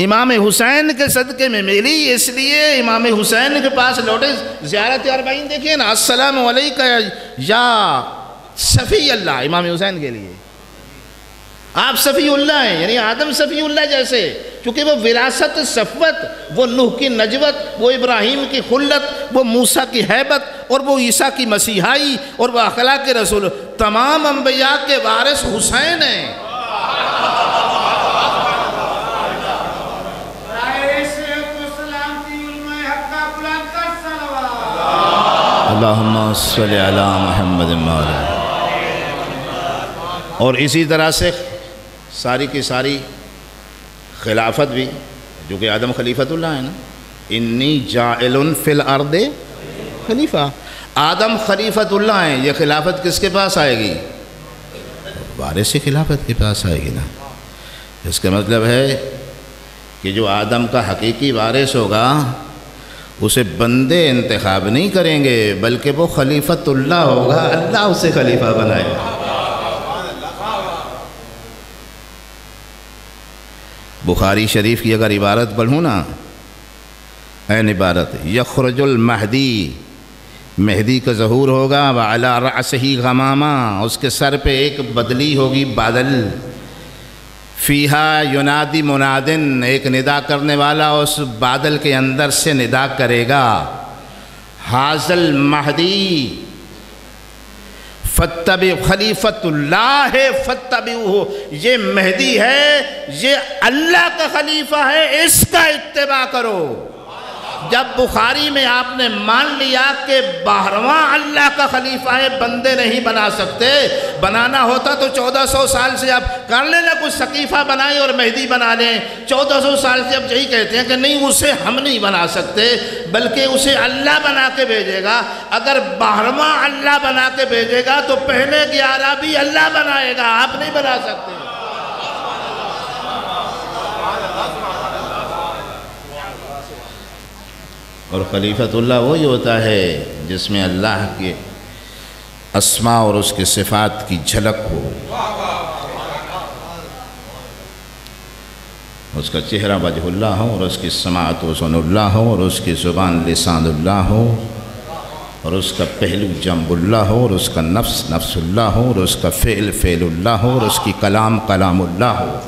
امام حسین کے صدقے میں ملی، اس لیے امام حسین کے پاس لوٹے۔ زیارت اربعین دیکھیں نا، السلام علیکہ یا صفی اللہ، امام حسین کے لیے آپ صفی اللہ ہیں، یعنی آدم صفی اللہ جیسے، کیونکہ وہ وراثت صفوت، وہ نوح کی نجوت، وہ ابراہیم کی خلت، وہ موسیٰ کی ہیبت، اور وہ عیسیٰ کی مسیحائی، اور وہ اخلاق رسول، تمام انبیاء کے وارث حسین ہیں۔ اللہم صلی علی محمد مولا۔ اور اسی طرح سے ساری کی ساری خلافت بھی، جو کہ آدم خلیفۃ اللہ ہے نا، انی جاعل فی الارض خلیفہ، آدم خلیفۃ اللہ ہیں، یہ خلافت کس کے پاس آئے گی؟ وارث خلافت کے پاس آئے گی نا۔ اس کا مطلب ہے کہ جو آدم کا حقیقی وارث ہوگا اسے بندے انتخاب نہیں کریں گے، بلکہ وہ خلیفۃ اللہ ہوگا، اللہ اسے خلیفہ بنائے گا۔ بخاری شریف کی اگر عبارت پڑھوں نا، این عبارت، یخرج المہدی، مہدی کا ظہور ہوگا، وعلی رأسہ غمامہ، اس کے سر پہ ایک بدلی ہوگی، بادل، فیہا ینادی منادن، ایک ندا کرنے والا اس بادل کے اندر سے ندا کرے گا، حاضل مہدی فتبع خلیفۃ اللہ فتبعوہ، یہ مہدی ہے، یہ اللہ کا خلیفہ ہے، اس کا اتباع کرو۔ جب بخاری میں آپ نے مان لیا کہ 12واں اللہ کا خلیفہ ہے، بندے نہیں بنا سکتے، بنانا ہوتا تو 1400 سال سے اب کر لینا کچھ سقیفہ بنائیں اور مہدی بنا لیں، 1400 سال سے اب یہی کہتے ہیں کہ نہیں، اسے ہم نہیں بنا سکتے، بلکہ اسے اللہ بنا کے بھیجے گا۔ اگر 12واں اللہ بنا کے بھیجے گا تو پہلے 11 بھی اللہ بنائے گا، آپ نہیں بنا سکتے۔ اور خلیفۃ اللہ وہی ہوتا ہے جس میں اللہ کے اسماء اور اس کے صفات کی جھلک ہو، اس کا چہرہ وجہ اللہ ہو، اور اس کی سماعت و سن اللہ ہو، اور اس کی زبان لسان اللہ ہو، اور اس کا پہلو جنب اللہ ہو، اور اس کا نفس نفس اللہ ہو، اور اس کا فعل فعل اللہ ہو، اور اس کی کلام کلام اللہ ہو۔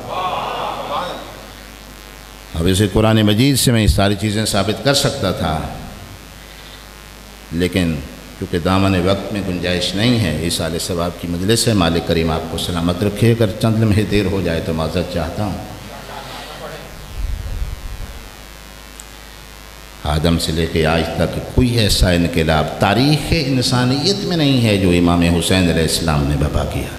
اب اسے قرآن مجید سے میں یہ ساری چیزیں ثابت کر سکتا تھا، لیکن کیونکہ دامن وقت میں گنجائش نہیں ہے، ایصال ثواب کی مجلس ہے، مالک کریم آپ کو سلامت رکھے۔ اگر چند لمحے دیر ہو جائے تو معذرت چاہتا ہوں۔ آدم سے لے کے آج تک کوئی ایسا انقلاب تاریخ انسانیت میں نہیں ہے جو امام حسین علیہ السلام نے برپا کیا۔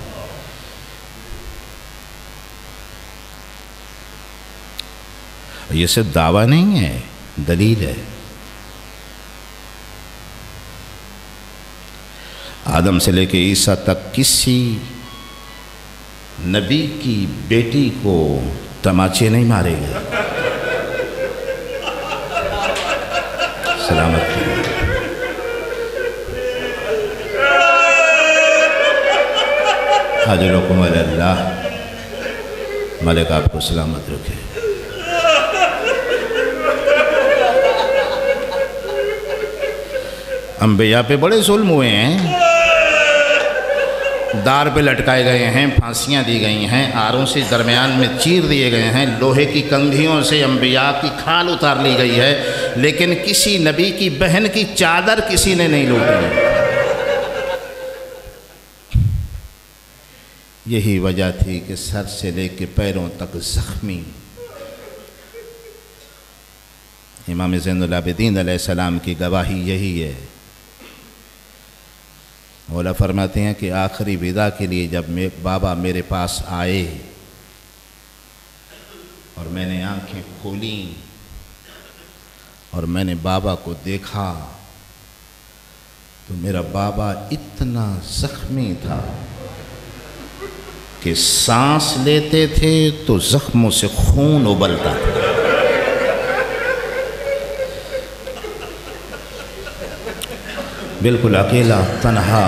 یہ صرف دعویٰ نہیں ہے، دلیل ہے۔ آدم سے لے کے عیسیٰ تک کسی نبی کی بیٹی کو تماچے نہیں مارے گے۔ سلامت حاضرکم علی اللہ، ملک آپ کو سلامت رکھے۔ انبیاء پہ بڑے ظلم ہوئے ہیں، دار پہ لٹکائے گئے ہیں، پھانسیاں دی گئی ہیں، آروں سے درمیان میں چیر دیے گئے ہیں، لوہے کی کنگھیوں سے انبیاء کی کھال اتار لی گئی ہے، لیکن کسی نبی کی بہن کی چادر کسی نے نہیں لوٹی۔ یہی وجہ تھی کہ سر سے لے کے پیروں تک زخمی امام زین العابدین علیہ السلام کی گواہی یہی ہے۔ مولا فرماتے ہیں کہ آخری ودا کے لیے جب بابا میرے پاس آئے اور میں نے آنکھیں کھولیں اور میں نے بابا کو دیکھا تو میرا بابا اتنا زخمی تھا کہ سانس لیتے تھے تو زخموں سے خون ابلتا تھا۔ بالکل اکیلا، تنہا،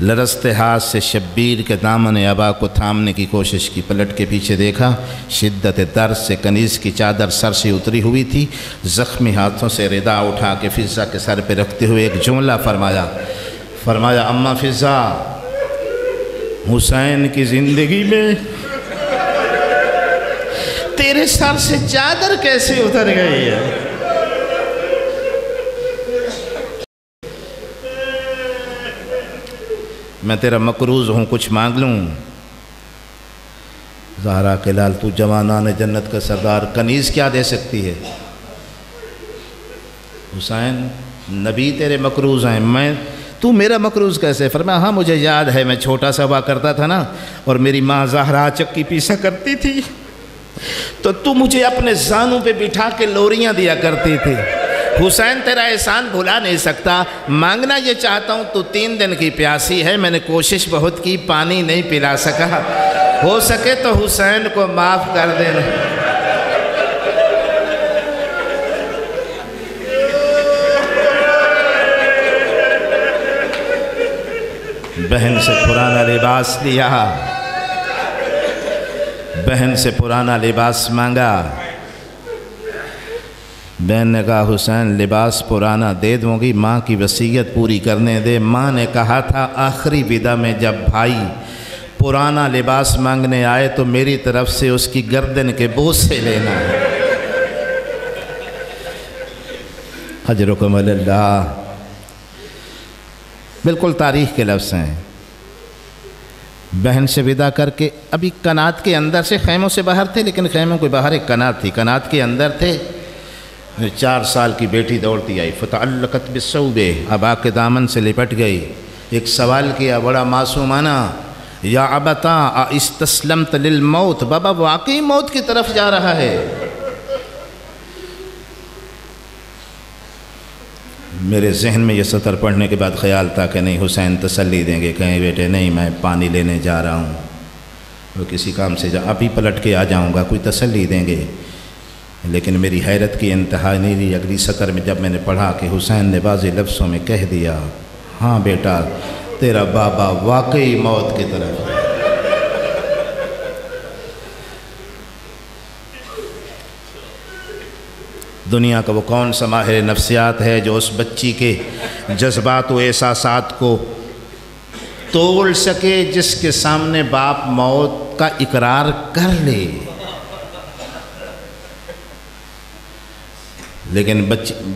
لرزتے ہاتھ سے شبیر کے دامن ابا کو تھامنے کی کوشش کی، پلٹ کے پیچھے دیکھا، شدت درد سے کنیز کی چادر سر سے اتری ہوئی تھی، زخمی ہاتھوں سے ردا اٹھا کے فضا کے سر پہ رکھتے ہوئے ایک جملہ فرمایا اماں فضا، حسین کی زندگی میں تیرے سر سے چادر کیسے اتر گئی ہے؟ میں تیرا مقروض ہوں، کچھ مانگ لوں؟ زہرا کے لال تو جوانان جنت کا سردار، کنیز کیا دے سکتی ہے؟ حسین نبی تیرے مقروض ہیں، تو میرا مقروض کیسے؟ فرمایا ہاں مجھے یاد ہے، میں چھوٹا سا ہوا کرتا تھا نا، اور میری ماں زہرا چکی پیسا کرتی تھی، تو مجھے اپنے زانوں پہ بٹھا کے لوریاں دیا کرتی تھی۔ حسین تیرا احسان بھلا نہیں سکتا، مانگنا یہ چاہتا ہوں، تو 3 دن کی پیاسی ہے، میں نے کوشش بہت کی، پانی نہیں پلا سکا، ہو سکے تو حسین کو معاف کر دینا۔ بہن سے پرانا لباس لیا، بہن سے پرانا لباس مانگا، بہن نے کہا حسین لباس پرانا دے دوں گی، ماں کی وصیت پوری کرنے دے۔ ماں نے کہا تھا آخری ودا میں جب بھائی پرانا لباس مانگنے آئے تو میری طرف سے اس کی گردن کے بوسے لینا۔ اجرکم اللہ، بالکل تاریخ کے لفظ ہیں۔ بہن سے ودا کر کے ابھی کنات کے اندر سے، خیموں سے باہر تھے، لیکن خیموں کے باہر ایک کنات تھی، کنات کے اندر تھے۔ 4 سال کی بیٹی دوڑتی آئی، فتعلقت بالثوب، ابا کے دامن سے لپٹ گئی، ایک سوال کیا بڑا معصومانہ، یا ابتا استسلمت للموت، بابا واقعی موت کی طرف جا رہا ہے؟ میرے ذہن میں یہ سطر پڑھنے کے بعد خیال تھا کہ نہیں حسین تسلی دیں گے، کہیں بیٹے نہیں میں پانی لینے جا رہا ہوں، وہ کسی کام سے ابھی پلٹ کے آ جاؤں گا، کوئی تسلی دیں گے۔ لیکن میری حیرت کی انتہا نہیں رہی، اگلی سطر میں جب میں نے پڑھا کہ حسین نے بعض لفظوں میں کہہ دیا ہاں بیٹا تیرا بابا واقعی موت کی طرف ہے۔ دنیا کا وہ کون سا ماہر نفسیات ہے جو اس بچی کے جذبات و احساسات کو تول سکے، جس کے سامنے باپ موت کا اقرار کر لے؟ لیکن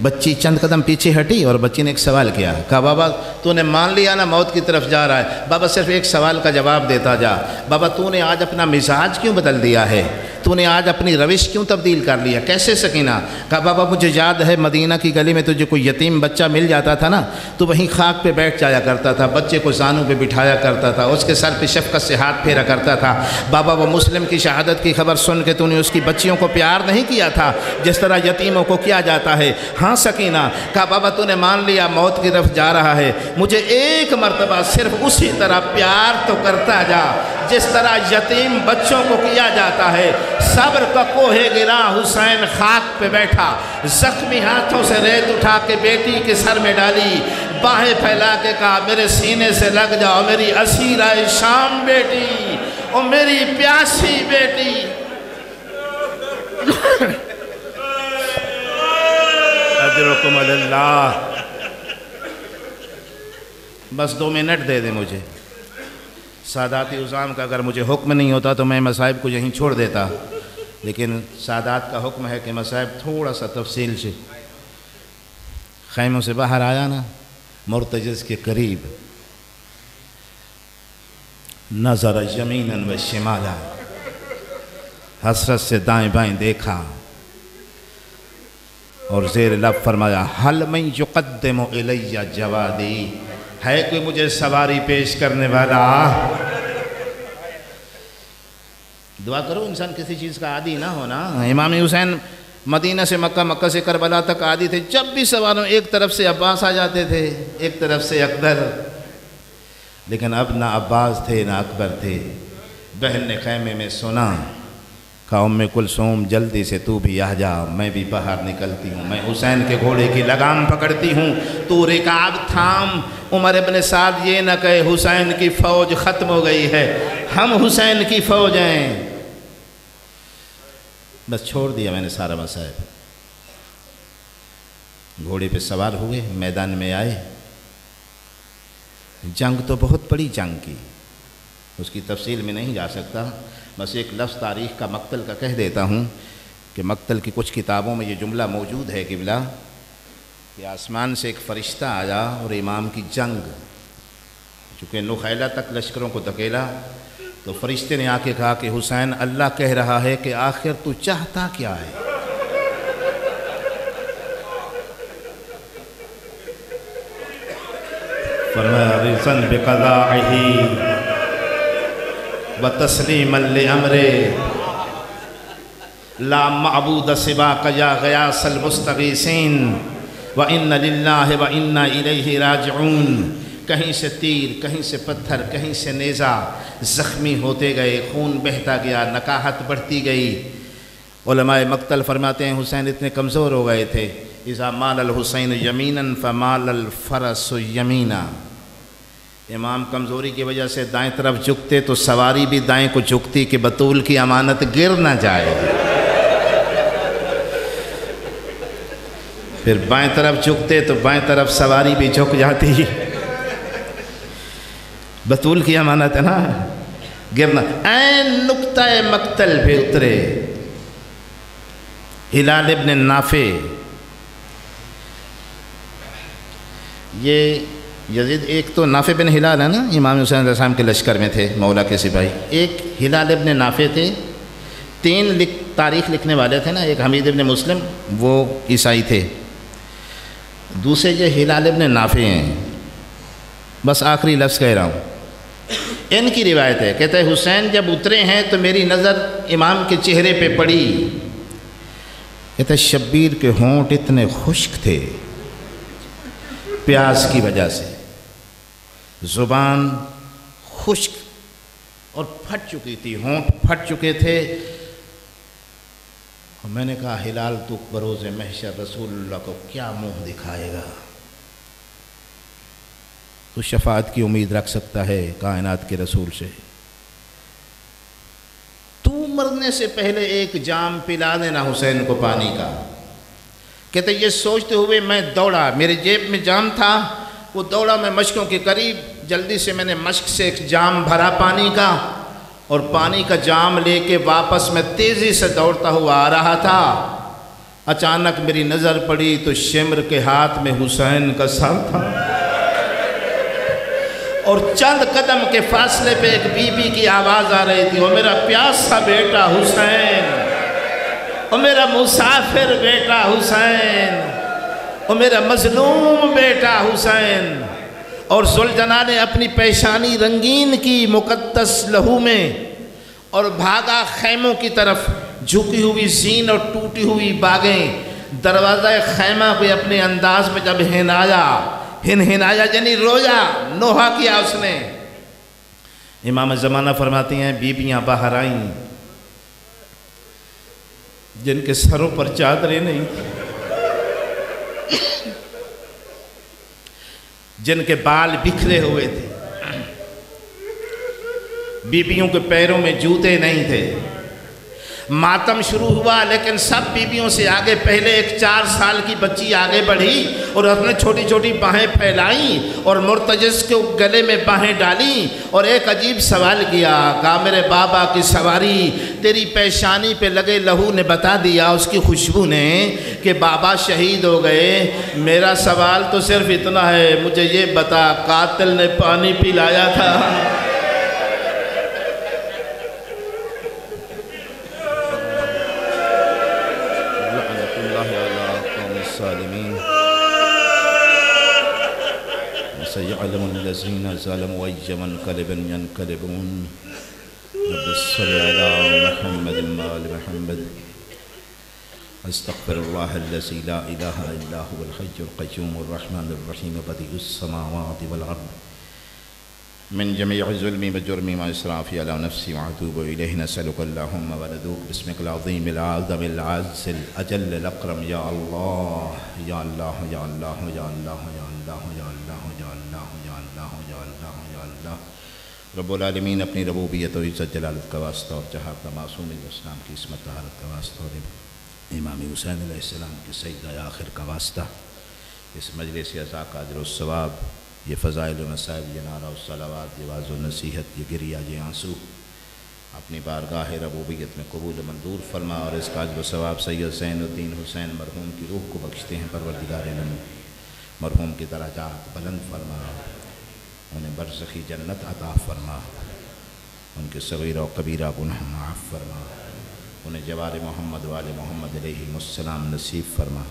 بچی چند قدم پیچھے ہٹی اور بچی نے ایک سوال کیا، کہا بابا تو نے مان لیا نا موت کی طرف جا رہا ہے، بابا صرف ایک سوال کا جواب دیتا جا، بابا تو نے آج اپنا مزاج کیوں بدل دیا ہے؟ تو نے آج اپنی روش کیوں تبدیل کر لیا؟ کیسے سکینہ؟ کہا بابا مجھے یاد ہے مدینہ کی گلی میں تجھے کوئی یتیم بچہ مل جاتا تھا نا، تو وہیں خاک پہ بیٹھ جایا کرتا تھا، بچے کو زانوں پہ بٹھایا کرتا تھا، اس کے سر پہ شفقت سے ہاتھ پھیرا کرتا تھا۔ بابا وہ مسلم کی شہادت کی خبر سن کے تو نے اس کی بچیوں کو پیار نہیں کیا تھا جس طرح یتیموں کو کیا جاتا ہے؟ ہاں سکینہ۔ کہا بابا تو نے مان لیا موت کی طرف جا رہا ہے، مجھے ایک مرتبہ صرف اسی طرح پیار تو کرتا جا جس طرح یتیم بچوں کو کیا جاتا ہے۔ صبر کا کوہ گراں حسین خاک پہ بیٹھا، زخمی ہاتھوں سے ریت اٹھا کے بیٹی کے سر میں ڈالی، باہیں پھیلا کے کہا میرے سینے سے لگ جاؤ میری اسیرہ شام بیٹی، اور میری پیاسی بیٹی۔ اجرکم اللہ۔ بس 2 منٹ دے دیں مجھے، سادات عظام کا اگر مجھے حکم نہیں ہوتا تو میں مصائب کو یہیں چھوڑ دیتا، لیکن سادات کا حکم ہے کہ مصائب تھوڑا سا تفصیل سے۔ خیموں سے باہر آیا نا، مرتجز کے قریب، نظر یمیناً و شمالا، حسرت سے دائیں بائیں دیکھا اور زیر لب فرمایا حل من یقدم الی جوادی، ہے کوئی مجھے سواری پیش کرنے والا؟ دعا کرو انسان کسی چیز کا عادی نہ ہونا۔ امام حسین مدینہ سے مکہ، مکہ سے کربلا تک عادی تھے، جب بھی سواروں ایک طرف سے عباس آ جاتے تھے، ایک طرف سے اکبر، لیکن اب نہ عباس تھے نہ اکبر تھے۔ بہن نے خیمے میں سنا، کہا ام کلثوم جلدی سے تو بھی آ جا، میں بھی باہر نکلتی ہوں، میں حسین کے گھوڑے کی لگام پکڑتی ہوں، تو رکاب تھام۔ عمر ابن سعد یہ نہ کہے حسین کی فوج ختم ہو گئی ہے، ہم حسین کی فوج ہیں۔ بس چھوڑ دیا میں نے سارا مسائل، گھوڑے پہ سوار ہوئے، میدان میں آئے۔ جنگ تو بہت بڑی جنگ کی، اس کی تفصیل میں نہیں جا سکتا، بس ایک لفظ تاریخ کا مقتل کا کہہ دیتا ہوں کہ مقتل کی کچھ کتابوں میں یہ جملہ موجود ہے قبلہ کہ آسمان سے ایک فرشتہ آیا اور امام کی جنگ، چونکہ نخیلہ تک لشکروں کو دھکیلا، تو فرشتے نے آ کے کہا کہ حسین اللہ کہہ رہا ہے کہ آخر تو چاہتا کیا ہے؟ فرمایا رضاً بقضائہ وتسلیما لامرہ لا معبود سواک یا غیاث المستغیثین وَإِنَّ لِلَّهِ وَإِنَّا إِلَيْهِ راجعون۔ کہیں سے تیر، کہیں سے پتھر، کہیں سے نیزہ، زخمی ہوتے گئے، خون بہتا گیا، نکاہت بڑھتی گئی۔ علماء مقتل فرماتے ہیں حسین اتنے کمزور ہو گئے تھے، اذا مال الحسین یمیناً فمال الفرس یمینا، امام کمزوری کی وجہ سے دائیں طرف جھکتے تو سواری بھی دائیں کو جھکتی کہ بطول کی امانت گر نہ جائے، پھر بائیں طرف جھکتے تو بائیں طرف سواری بھی جھک جاتی، بطول کی امانت ہے نا، گرنا۔ این نقطہ مقتل پہ اترے ہلال ابن نافع، یہ یزید، ایک تو نافع بن ہلال ہے نا، امام حسین علیہ السلام کے لشکر میں تھے، مولا کے سپاہی، ایک ہلال ابن نافع تھے، تین تاریخ لکھنے والے تھے نا، ایک حمید ابن مسلم وہ عیسائی تھے، دوسرے یہ ہلال ابن نافع ہیں۔ بس آخری لفظ کہہ رہا ہوں، ان کی روایت ہے، کہتے ہیں حسین جب اترے ہیں تو میری نظر امام کے چہرے پہ پڑی، کہتے ہیں شبیر کے ہونٹ اتنے خشک تھے پیاس کی وجہ سے، زبان خشک اور پھٹ چکی تھی، ہونٹ پھٹ چکے تھے، اور میں نے کہا ہلال تو بروز محشر رسول اللہ کو کیا منہ دکھائے گا؟ تو شفاعت کی امید رکھ سکتا ہے کائنات کے رسول سے، تو مرنے سے پہلے ایک جام پلا دینا حسین کو پانی کا۔ کہتے یہ سوچتے ہوئے میں دوڑا، میرے جیب میں جام تھا، وہ دوڑا، میں مشکوں کے قریب، جلدی سے میں نے مشک سے ایک جام بھرا پانی کا، اور پانی کا جام لے کے واپس میں تیزی سے دوڑتا ہوا آ رہا تھا، اچانک میری نظر پڑی تو شمر کے ہاتھ میں حسین کا سر تھا، اور چند قدم کے فاصلے پہ ایک بی بی کی آواز آ رہی تھی، او میرا پیاسا بیٹا حسین، او میرا مسافر بیٹا حسین، او میرا مظلوم بیٹا حسین۔ اور ذوالجلال نے اپنی پیشانی رنگین کی مقدس لہو میں، اور بھاگا خیموں کی طرف، جھکی ہوئی زین اور ٹوٹی ہوئی باغیں، دروازہ خیمہ پہ اپنے انداز میں جب ہنہنایا یعنی رویا، نوحہ کیا اس نے۔ امام زمانہ فرماتی ہیں بیبیاں باہر آئیں جن کے سروں پر چادریں نہیں تھیں، جن کے بال بکھرے ہوئے تھے، بیبیوں کے پیروں میں جوتے نہیں تھے۔ ماتم شروع ہوا، لیکن سب بیبیوں سے آگے پہلے ایک 4 سال کی بچی آگے بڑھی اور اس نے چھوٹی چھوٹی باہیں پھیلائیں اور مرتجز کے گلے میں باہیں ڈالیں اور ایک عجیب سوال کیا، کہا میرے بابا کی سواری تیری پیشانی پہ لگے لہو نے بتا دیا، اس کی خوشبو نے، کہ بابا شہید ہو گئے، میرا سوال تو صرف اتنا ہے، مجھے یہ بتا قاتل نے پانی پلایا تھا؟ سيعلم الذين ظلموا أي منقلب ينقلبون رب صل على محمد وآل محمد استغفر الله الذي لا إله إلا هو الحي القيوم الرحمن الرحيم بديع السماوات والأرض من جميع ظلمي وجرمي وإسرافي على نفسي وأتوب إليه. نسألك اللهم وندعوك باسمك العظيم الأعظم العز الأجل الأكرم يا الله يا الله يا الله يا الله يا الله يا الله يا الله يا الله يا الله يا الله رب العالمین اپنی ربوبیت و عزت جلالت کا واسطہ اور جہاں کا معصوم اسلام کی عصمت طہارت کا واسطہ اور امام حسین علیہ السلام کی سجدہ آخر کا واسطہ اس مجلس عزا کا اجر و ثواب، یہ فضائل و نصائب، یہ نعرہ و صلوات، یہ واعظ و نصیحت، یہ گریہ، یہ آنسو اپنی بارگاہ ربوبیت میں قبول و منظور فرما، اور اس کا اجر و ثواب سید زین الدین حسین مرحوم کی روح کو بخشتے ہیں پروردگار عالم، مرحوم کی درجات بلند فرما، انہیں برزخی جنت عطا فرما، ان کے صغیرہ و کبیرہ گناہ معاف فرما، انہیں جوار محمد وآل محمد علیہ السلام نصیب فرما،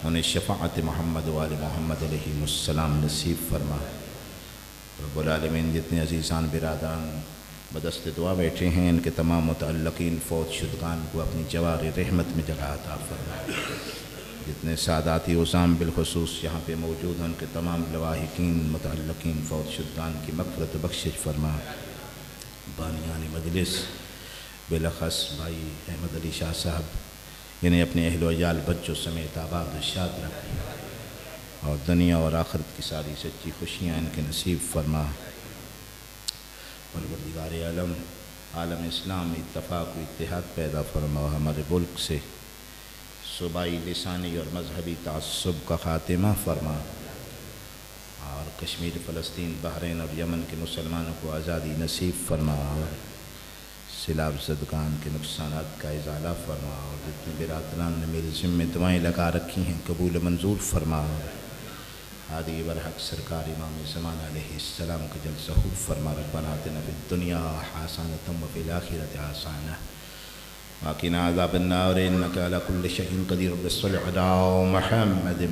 انہیں شفاعت محمد وآل محمد علیہ السلام نصیب فرما۔ رب العالمین جتنے عزیزان برادران بدست دعا بیٹھے ہیں، ان کے تمام متعلقین فوت شدگان کو اپنی جوار رحمت میں جگہ عطا فرما۔ جتنے ساداتی عظام بالخصوص یہاں پہ موجود ہیں، ان کے تمام لواحقین متعلقین فوت شدگان کی مغفرت و بخشش فرما۔ بانیان مجلس بالاخص بھائی احمد علی شاہ صاحب، انہیں اپنے اہل و عیال بچوں سمیت آباد و شاد رکھ، اور دنیا اور آخرت کی ساری سچی خوشیاں ان کے نصیب فرما۔ پروردگار عالم، عالم اسلام میں اتفاق و اتحاد پیدا فرما، اور ہمارے ملک سے صوبائی، لسانی اور مذہبی تعصب کا خاتمہ فرما، اور کشمیر، فلسطین، بحرین اور یمن کے مسلمانوں کو آزادی نصیب فرما، اور سیلاب زدگان کے نقصانات کا ازالہ فرما، اور جتنے برادران نے میرے ذمہ دعائیں لگا رکھی ہیں قبول منظور فرما۔ ہادی برحق سرکار امام زمان علیہ السلام کا جل ظہور فرما۔ ربنا آتنا فی الدنیا حسنۃ وفی الآخرۃ حسنۃ وقنا عذاب النار انک علی کل شیء قدیر۔ صلی علی محمد